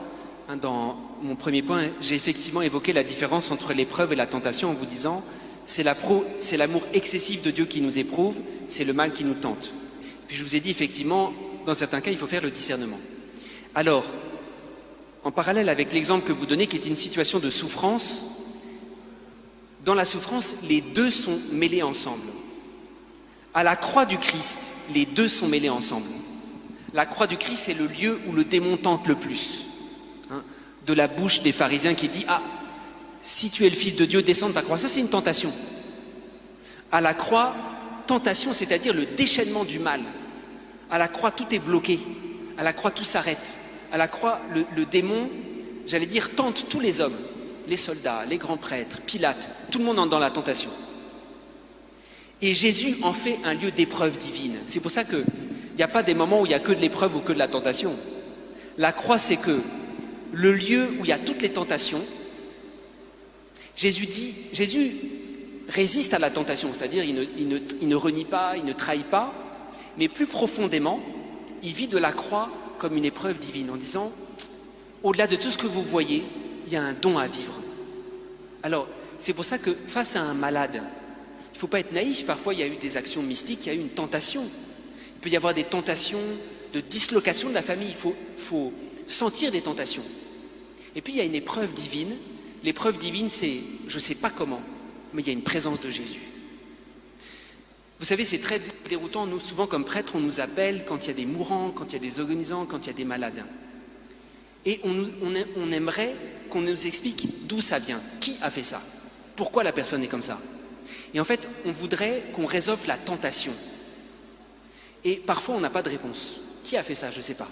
Dans mon premier point, j'ai effectivement évoqué la différence entre l'épreuve et la tentation en vous disant c'est l'amour excessif de Dieu qui nous éprouve, c'est le mal qui nous tente. Puis je vous ai dit effectivement, dans certains cas, il faut faire le discernement. Alors, en parallèle avec l'exemple que vous donnez, qui est une situation de souffrance, dans la souffrance, les deux sont mêlés ensemble. À la croix du Christ, les deux sont mêlés ensemble. La croix du Christ, c'est le lieu où le démon tente le plus. De la bouche des pharisiens qui dit « Ah, si tu es le Fils de Dieu, descends de ta croix ». Ça, c'est une tentation. À la croix, tentation, c'est-à-dire le déchaînement du mal. À la croix, tout est bloqué. À la croix, tout s'arrête. À la croix, le démon, j'allais dire, tente tous les hommes. Les soldats, les grands prêtres, Pilate, tout le monde entre dans la tentation. Et Jésus en fait un lieu d'épreuve divine. C'est pour ça qu'il n'y a pas des moments où il n'y a que de l'épreuve ou que de la tentation. La croix, c'est que le lieu où il y a toutes les tentations, Jésus résiste à la tentation, c'est-à-dire il ne renie pas, il ne trahit pas, mais plus profondément, il vit de la croix comme une épreuve divine en disant, au-delà de tout ce que vous voyez, il y a un don à vivre. Alors, c'est pour ça que face à un malade, il ne faut pas être naïf, parfois il y a eu des actions mystiques, il y a eu une tentation. Il peut y avoir des tentations de dislocation de la famille, il faut sentir des tentations. Et puis il y a une épreuve divine. L'épreuve divine, c'est, je ne sais pas comment, mais il y a une présence de Jésus. Vous savez, c'est très déroutant. Nous, souvent comme prêtres, on nous appelle quand il y a des mourants, quand il y a des agonisants, quand il y a des malades. Et on aimerait qu'on nous explique d'où ça vient, qui a fait ça, pourquoi la personne est comme ça. Et en fait, on voudrait qu'on résolve la tentation. Et parfois, on n'a pas de réponse. Qui a fait ça? Je ne sais pas.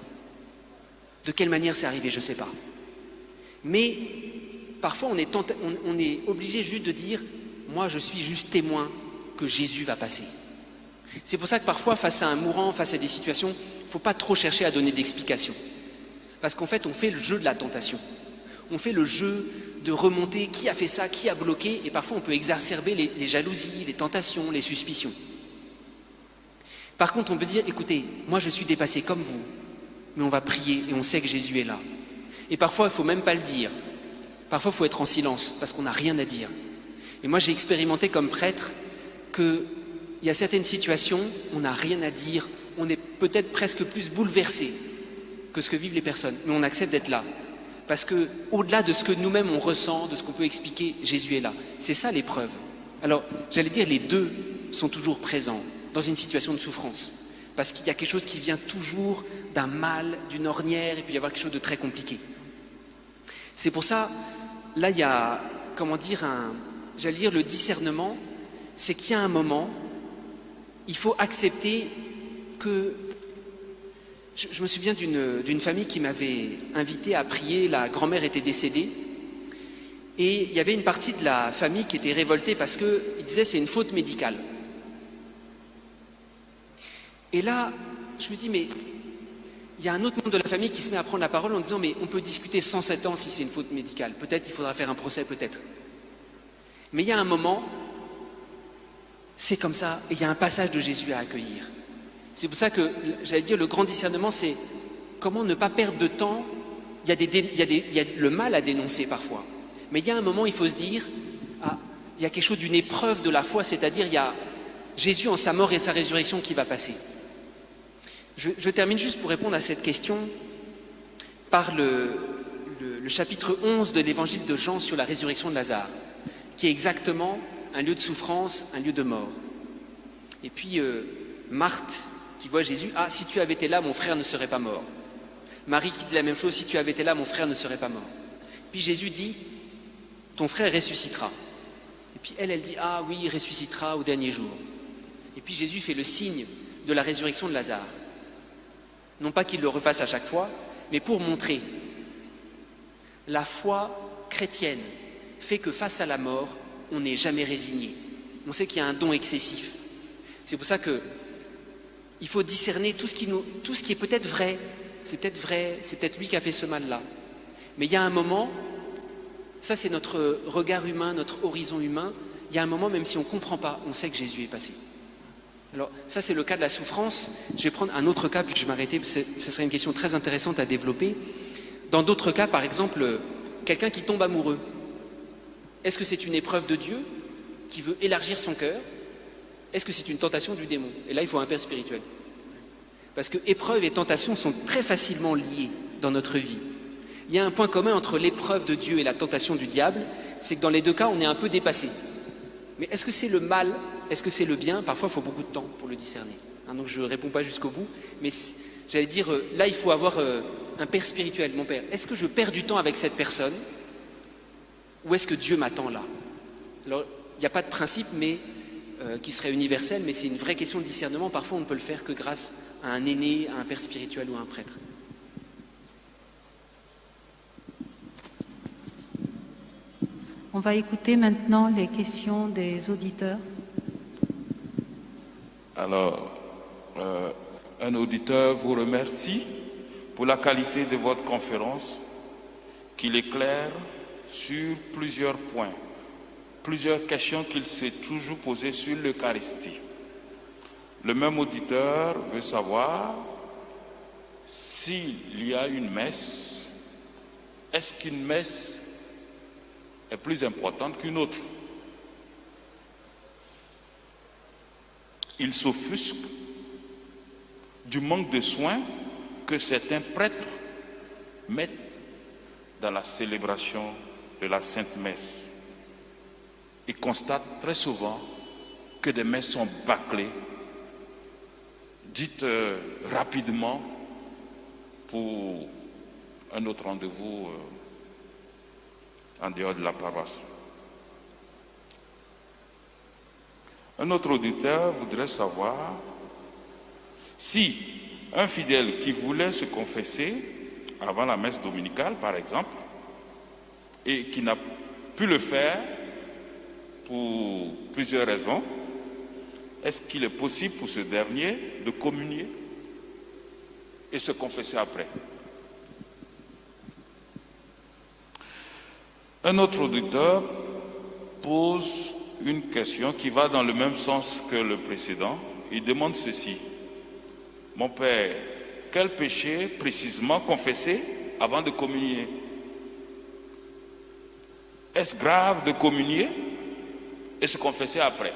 De quelle manière c'est arrivé? Je ne sais pas. Mais parfois, on est obligé juste de dire « moi, je suis juste témoin que Jésus va passer ». C'est pour ça que parfois, face à un mourant, face à des situations, il ne faut pas trop chercher à donner d'explications. Parce qu'en fait, on fait le jeu de la tentation. On fait le jeu de remonter qui a fait ça, qui a bloqué, et parfois on peut exacerber les jalousies, les tentations, les suspicions. Par contre, on peut dire, écoutez, moi je suis dépassé comme vous, mais on va prier et on sait que Jésus est là. Et parfois, il ne faut même pas le dire. Parfois, il faut être en silence, parce qu'on n'a rien à dire. Et moi, j'ai expérimenté comme prêtre qu'il y a certaines situations, on n'a rien à dire, on est peut-être presque plus bouleversé que ce que vivent les personnes, mais on accepte d'être là. Parce que, au-delà de ce que nous-mêmes on ressent, de ce qu'on peut expliquer, Jésus est là. C'est ça l'épreuve. Alors, j'allais dire, les deux sont toujours présents dans une situation de souffrance. Parce qu'il y a quelque chose qui vient toujours d'un mal, d'une ornière, et puis il y avoir quelque chose de très compliqué. C'est pour ça, là, il y a, comment dire, j'allais dire, le discernement, c'est qu'il y a un moment, il faut accepter que... Je me souviens d'une famille qui m'avait invité à prier, la grand-mère était décédée, et il y avait une partie de la famille qui était révoltée parce qu'ils disaient c'est une faute médicale. Et là, je me dis, mais il y a un autre membre de la famille qui se met à prendre la parole en disant, mais on peut discuter 107 ans si c'est une faute médicale, peut-être il faudra faire un procès, peut-être. Mais il y a un moment, c'est comme ça, et il y a un passage de Jésus à accueillir. C'est pour ça que, j'allais dire, le grand discernement, c'est comment ne pas perdre de temps. Il y a le mal à dénoncer parfois. Mais il y a un moment, il faut se dire, ah, il y a quelque chose d'une épreuve de la foi, c'est-à-dire il y a Jésus en sa mort et sa résurrection qui va passer. Je termine juste pour répondre à cette question par le chapitre 11 de l'évangile de Jean sur la résurrection de Lazare, qui est exactement un lieu de souffrance, un lieu de mort. Et puis, Marthe, qui voit Jésus, « Ah, si tu avais été là, mon frère ne serait pas mort. » Marie qui dit la même chose, « Si tu avais été là, mon frère ne serait pas mort. » Puis Jésus dit, « Ton frère ressuscitera. » Et puis elle dit, « Ah oui, il ressuscitera au dernier jour. » Et puis Jésus fait le signe de la résurrection de Lazare. Non pas qu'il le refasse à chaque fois, mais pour montrer. La foi chrétienne fait que face à la mort, on n'est jamais résigné. On sait qu'il y a un don excessif. C'est pour ça qu'il faut discerner tout ce qui est peut-être vrai. C'est peut-être lui qui a fait ce mal-là. Mais il y a un moment, ça c'est notre regard humain, notre horizon humain, il y a un moment, même si on ne comprend pas, on sait que Jésus est passé. Alors ça c'est le cas de la souffrance. Je vais prendre un autre cas, puis je vais m'arrêter, ce serait une question très intéressante à développer. Dans d'autres cas, par exemple, quelqu'un qui tombe amoureux. Est-ce que c'est une épreuve de Dieu qui veut élargir son cœur? Est-ce que c'est une tentation du démon? Et là, il faut un père spirituel. Parce que épreuve et tentation sont très facilement liées dans notre vie. Il y a un point commun entre l'épreuve de Dieu et la tentation du diable, c'est que dans les deux cas, on est un peu dépassé. Mais est-ce que c'est le mal? Est-ce que c'est le bien? Parfois, il faut beaucoup de temps pour le discerner. Donc, je ne réponds pas jusqu'au bout. Mais j'allais dire, là, il faut avoir un père spirituel. Mon père, est-ce que je perds du temps avec cette personne? Ou est-ce que Dieu m'attend là? Alors, il n'y a pas de principe qui serait universel, mais c'est une vraie question de discernement. Parfois, on ne peut le faire que grâce à un aîné, à un père spirituel ou à un prêtre. On va écouter maintenant les questions des auditeurs. Alors, un auditeur vous remercie pour la qualité de votre conférence, qu'il éclaire sur plusieurs points, plusieurs questions qu'il s'est toujours posées sur l'Eucharistie. Le même auditeur veut savoir s'il y a une messe, est-ce qu'une messe est plus importante qu'une autre? Il s'offusque du manque de soins que certains prêtres mettent dans la célébration de la Sainte Messe. Il constate très souvent que des messes sont bâclées, dites rapidement pour un autre rendez-vous en dehors de la paroisse. Un autre auditeur voudrait savoir si un fidèle qui voulait se confesser avant la messe dominicale, par exemple, et qui n'a pu le faire pour plusieurs raisons, est-ce qu'il est possible pour ce dernier de communier et se confesser après? Un autre auditeur pose une question qui va dans le même sens que le précédent. Il demande ceci: mon père, quel péché précisément confesser avant de communier? Est-ce grave de communier et se confesser après?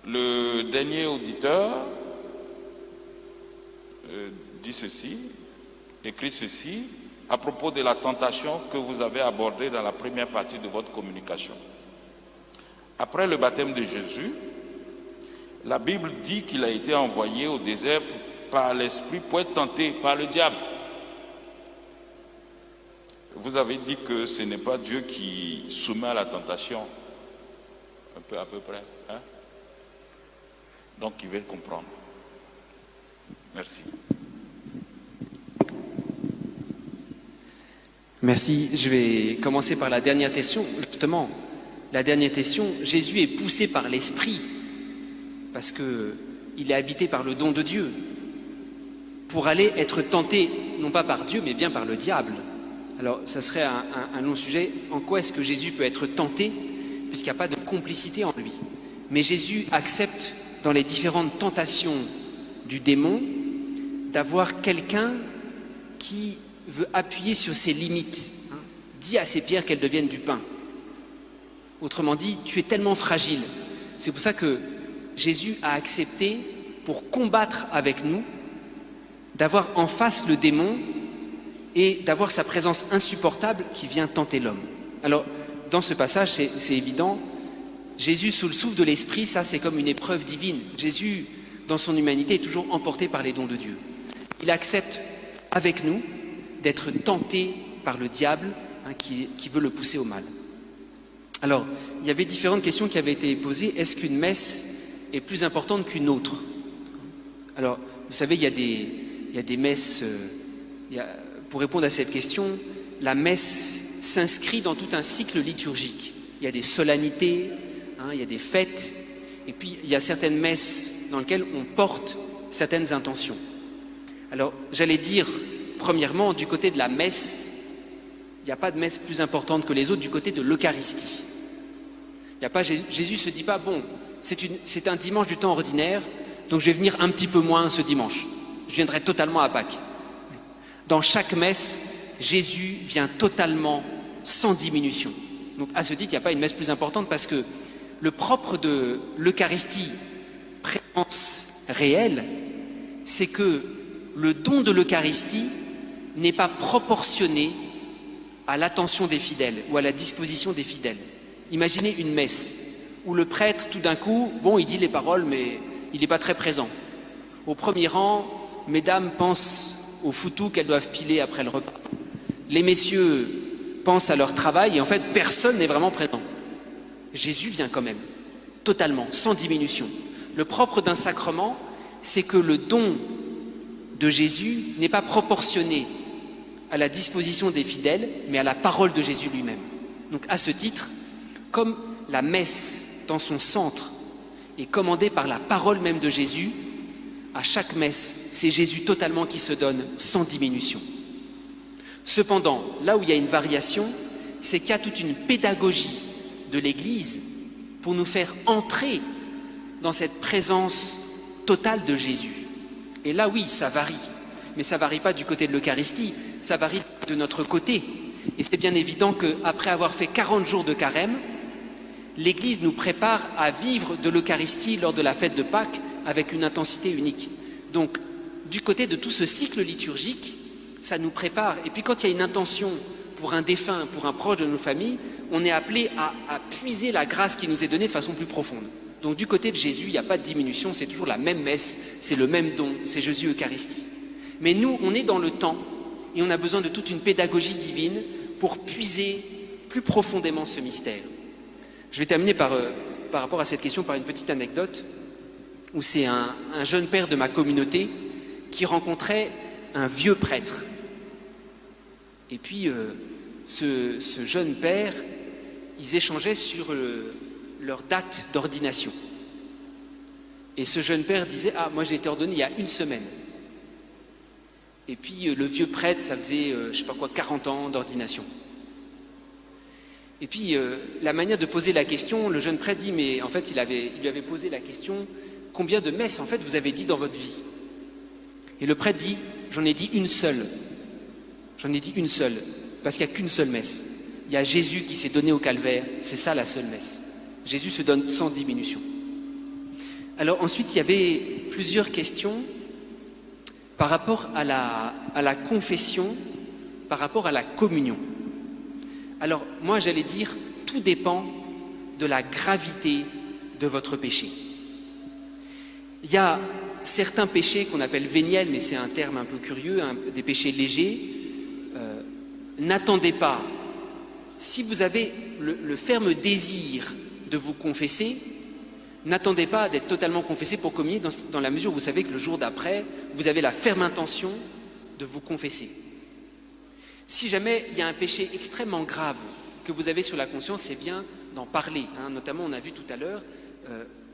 Le dernier auditeur dit ceci, écrit ceci, à propos de la tentation que vous avez abordée dans la première partie de votre communication. Après le baptême de Jésus, la Bible dit qu'il a été envoyé au désert par l'Esprit pour être tenté par le diable. Vous avez dit que ce n'est pas Dieu qui soumet à la tentation, à peu près. Hein? Donc il va comprendre. Merci. Merci. Je vais commencer par la dernière question. Justement, la dernière question, Jésus est poussé par l'Esprit parce qu'il est habité par le don de Dieu pour aller être tenté, non pas par Dieu, mais bien par le diable. Alors, ça serait un long sujet. En quoi est-ce que Jésus peut être tenté puisqu'il n'y a pas de complicité en lui? Mais Jésus accepte dans les différentes tentations du démon d'avoir quelqu'un qui veut appuyer sur ses limites, dit à ces pierres qu'elles deviennent du pain. Autrement dit, tu es tellement fragile. C'est pour ça que Jésus a accepté, pour combattre avec nous, d'avoir en face le démon et d'avoir sa présence insupportable qui vient tenter l'homme. Alors, dans ce passage, c'est évident, Jésus sous le souffle de l'Esprit, ça c'est comme une épreuve divine. Jésus, dans son humanité, est toujours emporté par les dons de Dieu. Il accepte avec nous d'être tenté par le diable qui veut le pousser au mal. Alors, il y avait différentes questions qui avaient été posées. Est-ce qu'une messe est plus importante qu'une autre. Alors, vous savez, il y a des messes, pour répondre à cette question, la messe s'inscrit dans tout un cycle liturgique. Il y a des solennités, il y a des fêtes, et puis il y a certaines messes dans lesquelles on porte certaines intentions. Alors, j'allais dire, premièrement, du côté de la messe, il n'y a pas de messe plus importante que les autres du côté de l'Eucharistie. Jésus ne se dit pas, bon, c'est un dimanche du temps ordinaire, donc je vais venir un petit peu moins ce dimanche. Je viendrai totalement à Pâques. Dans chaque messe, Jésus vient totalement sans diminution. Donc à ce titre, il n'y a pas une messe plus importante parce que le propre de l'Eucharistie, présence réelle, c'est que le don de l'Eucharistie n'est pas proportionné à l'attention des fidèles ou à la disposition des fidèles. Imaginez une messe où le prêtre, tout d'un coup, bon, il dit les paroles, mais il n'est pas très présent. Au premier rang, mesdames pensent au foutou qu'elles doivent piler après le repas. Les messieurs pensent à leur travail et en fait, personne n'est vraiment présent. Jésus vient quand même, totalement, sans diminution. Le propre d'un sacrement, c'est que le don de Jésus n'est pas proportionné à la disposition des fidèles, mais à la parole de Jésus lui-même. Donc à ce titre, comme la messe dans son centre est commandée par la parole même de Jésus, à chaque messe, c'est Jésus totalement qui se donne sans diminution. Cependant, là où il y a une variation, c'est qu'il y a toute une pédagogie de l'Église pour nous faire entrer dans cette présence totale de Jésus. Et là, oui, ça varie. Mais ça ne varie pas du côté de l'Eucharistie, ça varie de notre côté. Et c'est bien évident qu'après avoir fait 40 jours de carême, l'Église nous prépare à vivre de l'Eucharistie lors de la fête de Pâques avec une intensité unique. Donc, du côté de tout ce cycle liturgique, ça nous prépare. Et puis quand il y a une intention pour un défunt, pour un proche de nos familles, on est appelé à puiser la grâce qui nous est donnée de façon plus profonde. Donc du côté de Jésus, il n'y a pas de diminution, c'est toujours la même messe, c'est le même don, c'est Jésus Eucharistie. Mais nous, on est dans le temps et on a besoin de toute une pédagogie divine pour puiser plus profondément ce mystère. Je vais terminer par rapport à cette question par une petite anecdote où c'est un jeune père de ma communauté qui rencontrait un vieux prêtre. Et puis, ce jeune père, ils échangeaient sur leur date d'ordination. Et ce jeune père disait « Ah, moi j'ai été ordonné il y a 1 semaine. » Et puis le vieux prêtre, ça faisait, je ne sais pas quoi, 40 ans d'ordination. Et puis la manière de poser la question, le jeune prêtre dit, mais en fait il lui avait posé la question, combien de messes en fait vous avez dit dans votre vie? Et le prêtre dit, j'en ai dit une seule. J'en ai dit une seule, parce qu'il n'y a qu'une seule messe. Il y a Jésus qui s'est donné au calvaire, c'est ça la seule messe. Jésus se donne sans diminution. Alors ensuite, il y avait plusieurs questions par rapport à la confession, par rapport à la communion. Alors moi, j'allais dire, tout dépend de la gravité de votre péché. Il y a certains péchés qu'on appelle véniels, mais c'est un terme un peu curieux, des péchés légers. N'attendez pas. Si vous avez le ferme désir de vous confesser, n'attendez pas d'être totalement confessé pour communier dans la mesure où vous savez que le jour d'après, vous avez la ferme intention de vous confesser. Si jamais il y a un péché extrêmement grave que vous avez sur la conscience, c'est bien d'en parler. Notamment, on a vu tout à l'heure,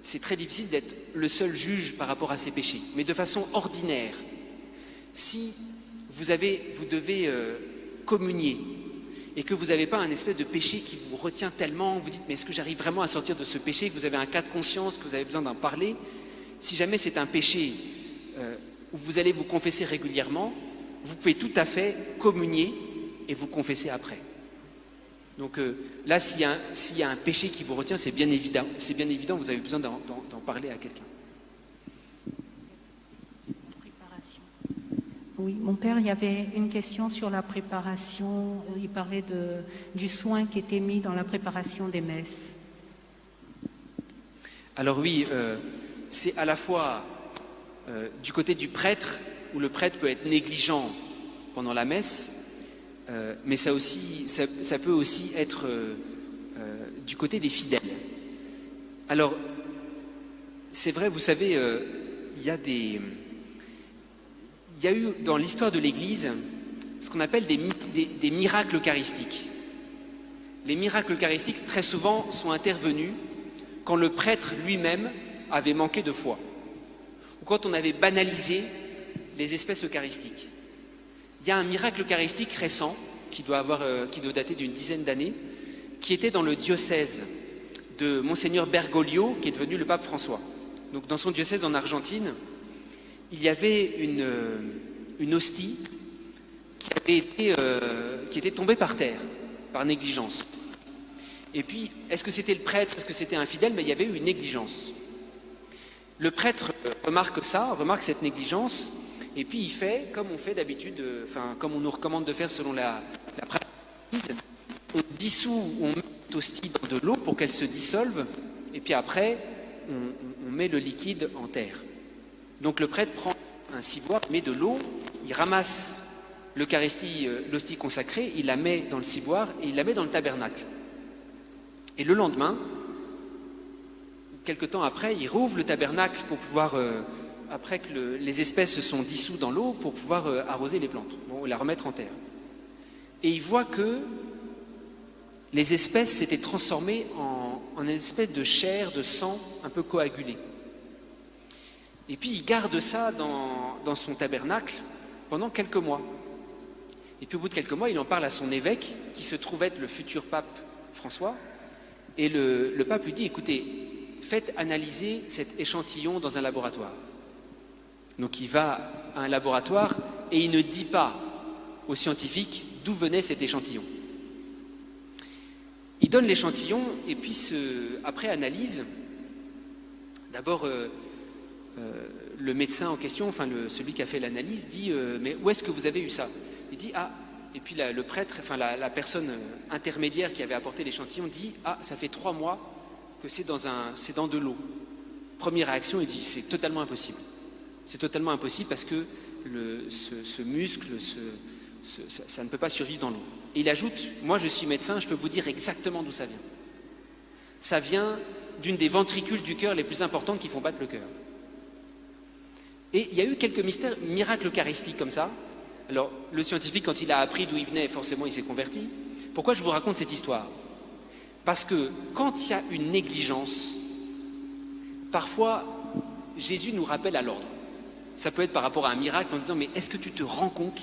c'est très difficile d'être le seul juge par rapport à ces péchés. Mais de façon ordinaire, si vous devez communier et que vous n'avez pas un espèce de péché qui vous retient tellement, vous dites mais est-ce que j'arrive vraiment à sortir de ce péché, que vous avez un cas de conscience, que vous avez besoin d'en parler, si jamais c'est un péché où vous allez vous confesser régulièrement, vous pouvez tout à fait communier et vous confesser après. Donc là, s'il y a un péché qui vous retient, c'est bien évident, vous avez besoin d'en parler à quelqu'un. Oui, mon père, il y avait une question sur la préparation. Il parlait du soin qui était mis dans la préparation des messes. Alors oui, c'est à la fois du côté du prêtre, où le prêtre peut être négligent pendant la messe, mais ça peut aussi être du côté des fidèles. Alors, c'est vrai, vous savez, il y a eu dans l'histoire de l'Église ce qu'on appelle des miracles eucharistiques. Les miracles eucharistiques, très souvent, sont intervenus quand le prêtre lui-même avait manqué de foi, ou quand on avait banalisé les espèces eucharistiques. Il y a un miracle eucharistique récent, qui doit dater d'une dizaine d'années, qui était dans le diocèse de Monseigneur Bergoglio, qui est devenu le pape François. Donc dans son diocèse en Argentine, il y avait une hostie qui était tombée par terre, par négligence. Et puis, est-ce que c'était le prêtre, est-ce que c'était un fidèle? Mais il y avait eu une négligence. Le prêtre remarque cette négligence, et puis il fait comme on fait d'habitude, comme on nous recommande de faire selon la pratique. On dissout, on met l'hostie dans de l'eau pour qu'elle se dissolve, et puis après, on met le liquide en terre. Donc le prêtre prend un ciboire, met de l'eau, il ramasse l'hostie consacrée, il la met dans le ciboire et il la met dans le tabernacle. Et le lendemain, quelque temps après, il rouvre le tabernacle pour pouvoir, après que les espèces se sont dissous dans l'eau, pour pouvoir arroser les plantes, la remettre en terre. Et il voit que les espèces s'étaient transformées en une espèce de chair, de sang un peu coagulé. Et puis il garde ça dans son tabernacle pendant quelques mois. Et puis au bout de quelques mois, il en parle à son évêque, qui se trouve être le futur pape François. Et le pape lui dit, écoutez, faites analyser cet échantillon dans un laboratoire. Donc il va à un laboratoire et il ne dit pas aux scientifiques d'où venait cet échantillon. Il donne l'échantillon et puis après analyse, d'abord le médecin en question, celui qui a fait l'analyse dit mais où est-ce que vous avez eu ça? Il dit ah, et puis le prêtre, la personne intermédiaire qui avait apporté l'échantillon dit ah, ça fait 3 mois que c'est dans de l'eau. Première réaction, il dit c'est totalement impossible. C'est totalement impossible parce que ce muscle, ça ne peut pas survivre dans l'eau. Et il ajoute, moi je suis médecin, je peux vous dire exactement d'où ça vient. Ça vient d'une des ventricules du cœur les plus importantes qui font battre le cœur. Et il y a eu quelques miracles eucharistiques comme ça. Alors le scientifique, quand il a appris d'où il venait, forcément il s'est converti. Pourquoi je vous raconte cette histoire? Parce que quand il y a une négligence, parfois Jésus nous rappelle à l'ordre. Ça peut être par rapport à un miracle en disant mais est-ce que tu te rends compte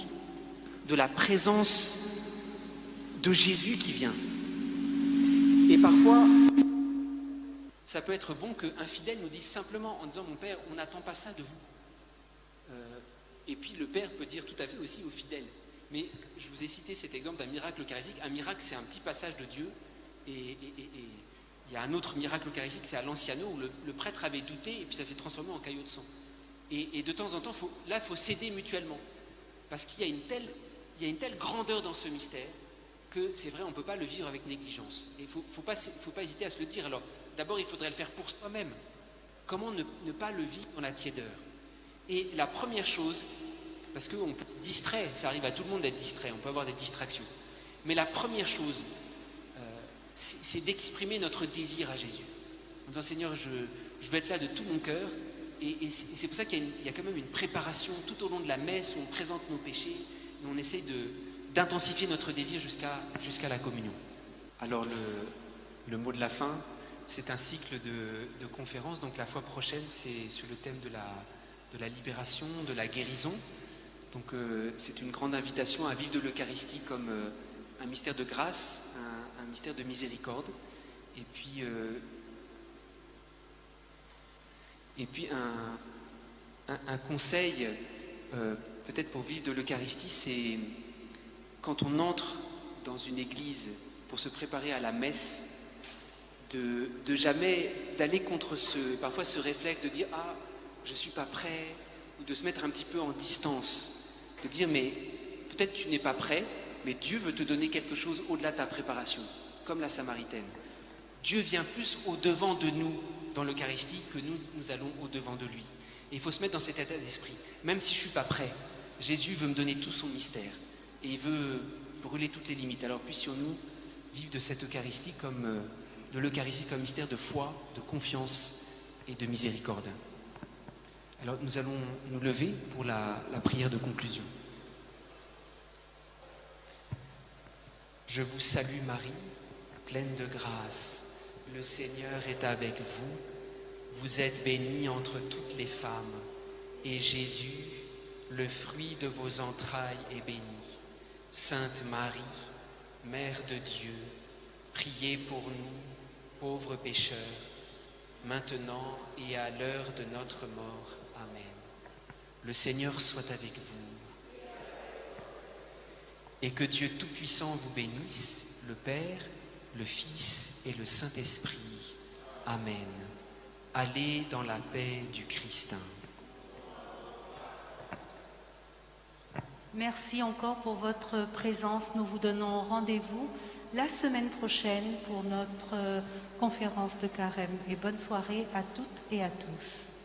de la présence de Jésus qui vient? Et parfois, ça peut être bon qu'un fidèle nous dise simplement en disant mon Père, on n'attend pas ça de vous. Et puis le Père peut dire tout à fait aussi aux fidèles. Mais je vous ai cité cet exemple d'un miracle eucharistique. Un miracle, c'est un petit passage de Dieu. Et il y a un autre miracle eucharistique, c'est à l'Anciano, où le prêtre avait douté et puis ça s'est transformé en caillot de sang. Et de temps en temps, il faut s'aider mutuellement. Parce qu'il y a une telle grandeur dans ce mystère que c'est vrai, on ne peut pas le vivre avec négligence. Et il ne faut pas hésiter à se le dire. Alors, d'abord, il faudrait le faire pour soi-même. Comment ne pas le vivre dans la tiédeur? Et la première chose, parce qu'on peut être distrait, ça arrive à tout le monde d'être distrait, on peut avoir des distractions. Mais la première chose, c'est d'exprimer notre désir à Jésus. En disant, Seigneur, je veux être là de tout mon cœur. Et c'est pour ça qu'il y a quand même une préparation tout au long de la messe où on présente nos péchés et on essaye d'intensifier notre désir jusqu'à la communion. Alors le mot de la fin, c'est un cycle de conférences. Donc la fois prochaine, c'est sur le thème de la libération, de la guérison. Donc c'est une grande invitation à vivre de l'Eucharistie comme un mystère de grâce, un mystère de miséricorde. Et puis un conseil, peut-être pour vivre de l'Eucharistie, c'est quand on entre dans une église pour se préparer à la messe, de jamais d'aller contre parfois ce réflexe de dire « Ah, je ne suis pas prêt » ou de se mettre un petit peu en distance, de dire « Mais peut-être tu n'es pas prêt, mais Dieu veut te donner quelque chose au-delà de ta préparation, comme la Samaritaine. Dieu vient plus au-devant de nous dans l'Eucharistie que nous allons au-devant de lui. Et il faut se mettre dans cet état d'esprit. Même si je ne suis pas prêt, Jésus veut me donner tout son mystère et il veut brûler toutes les limites. Alors puissions-nous vivre de cette Eucharistie de l'Eucharistie comme mystère de foi, de confiance et de miséricorde. Alors nous allons nous lever pour la prière de conclusion. Je vous salue Marie, pleine de grâce, le Seigneur est avec vous. Vous êtes bénie entre toutes les femmes, et Jésus, le fruit de vos entrailles, est béni. Sainte Marie, Mère de Dieu, priez pour nous, pauvres pécheurs, maintenant et à l'heure de notre mort. Amen. Le Seigneur soit avec vous. Et que Dieu Tout-Puissant vous bénisse, le Père, le Fils et le Saint-Esprit. Amen. Allez dans la paix du Christ. Merci encore pour votre présence. Nous vous donnons rendez-vous la semaine prochaine pour notre conférence de carême. Et bonne soirée à toutes et à tous.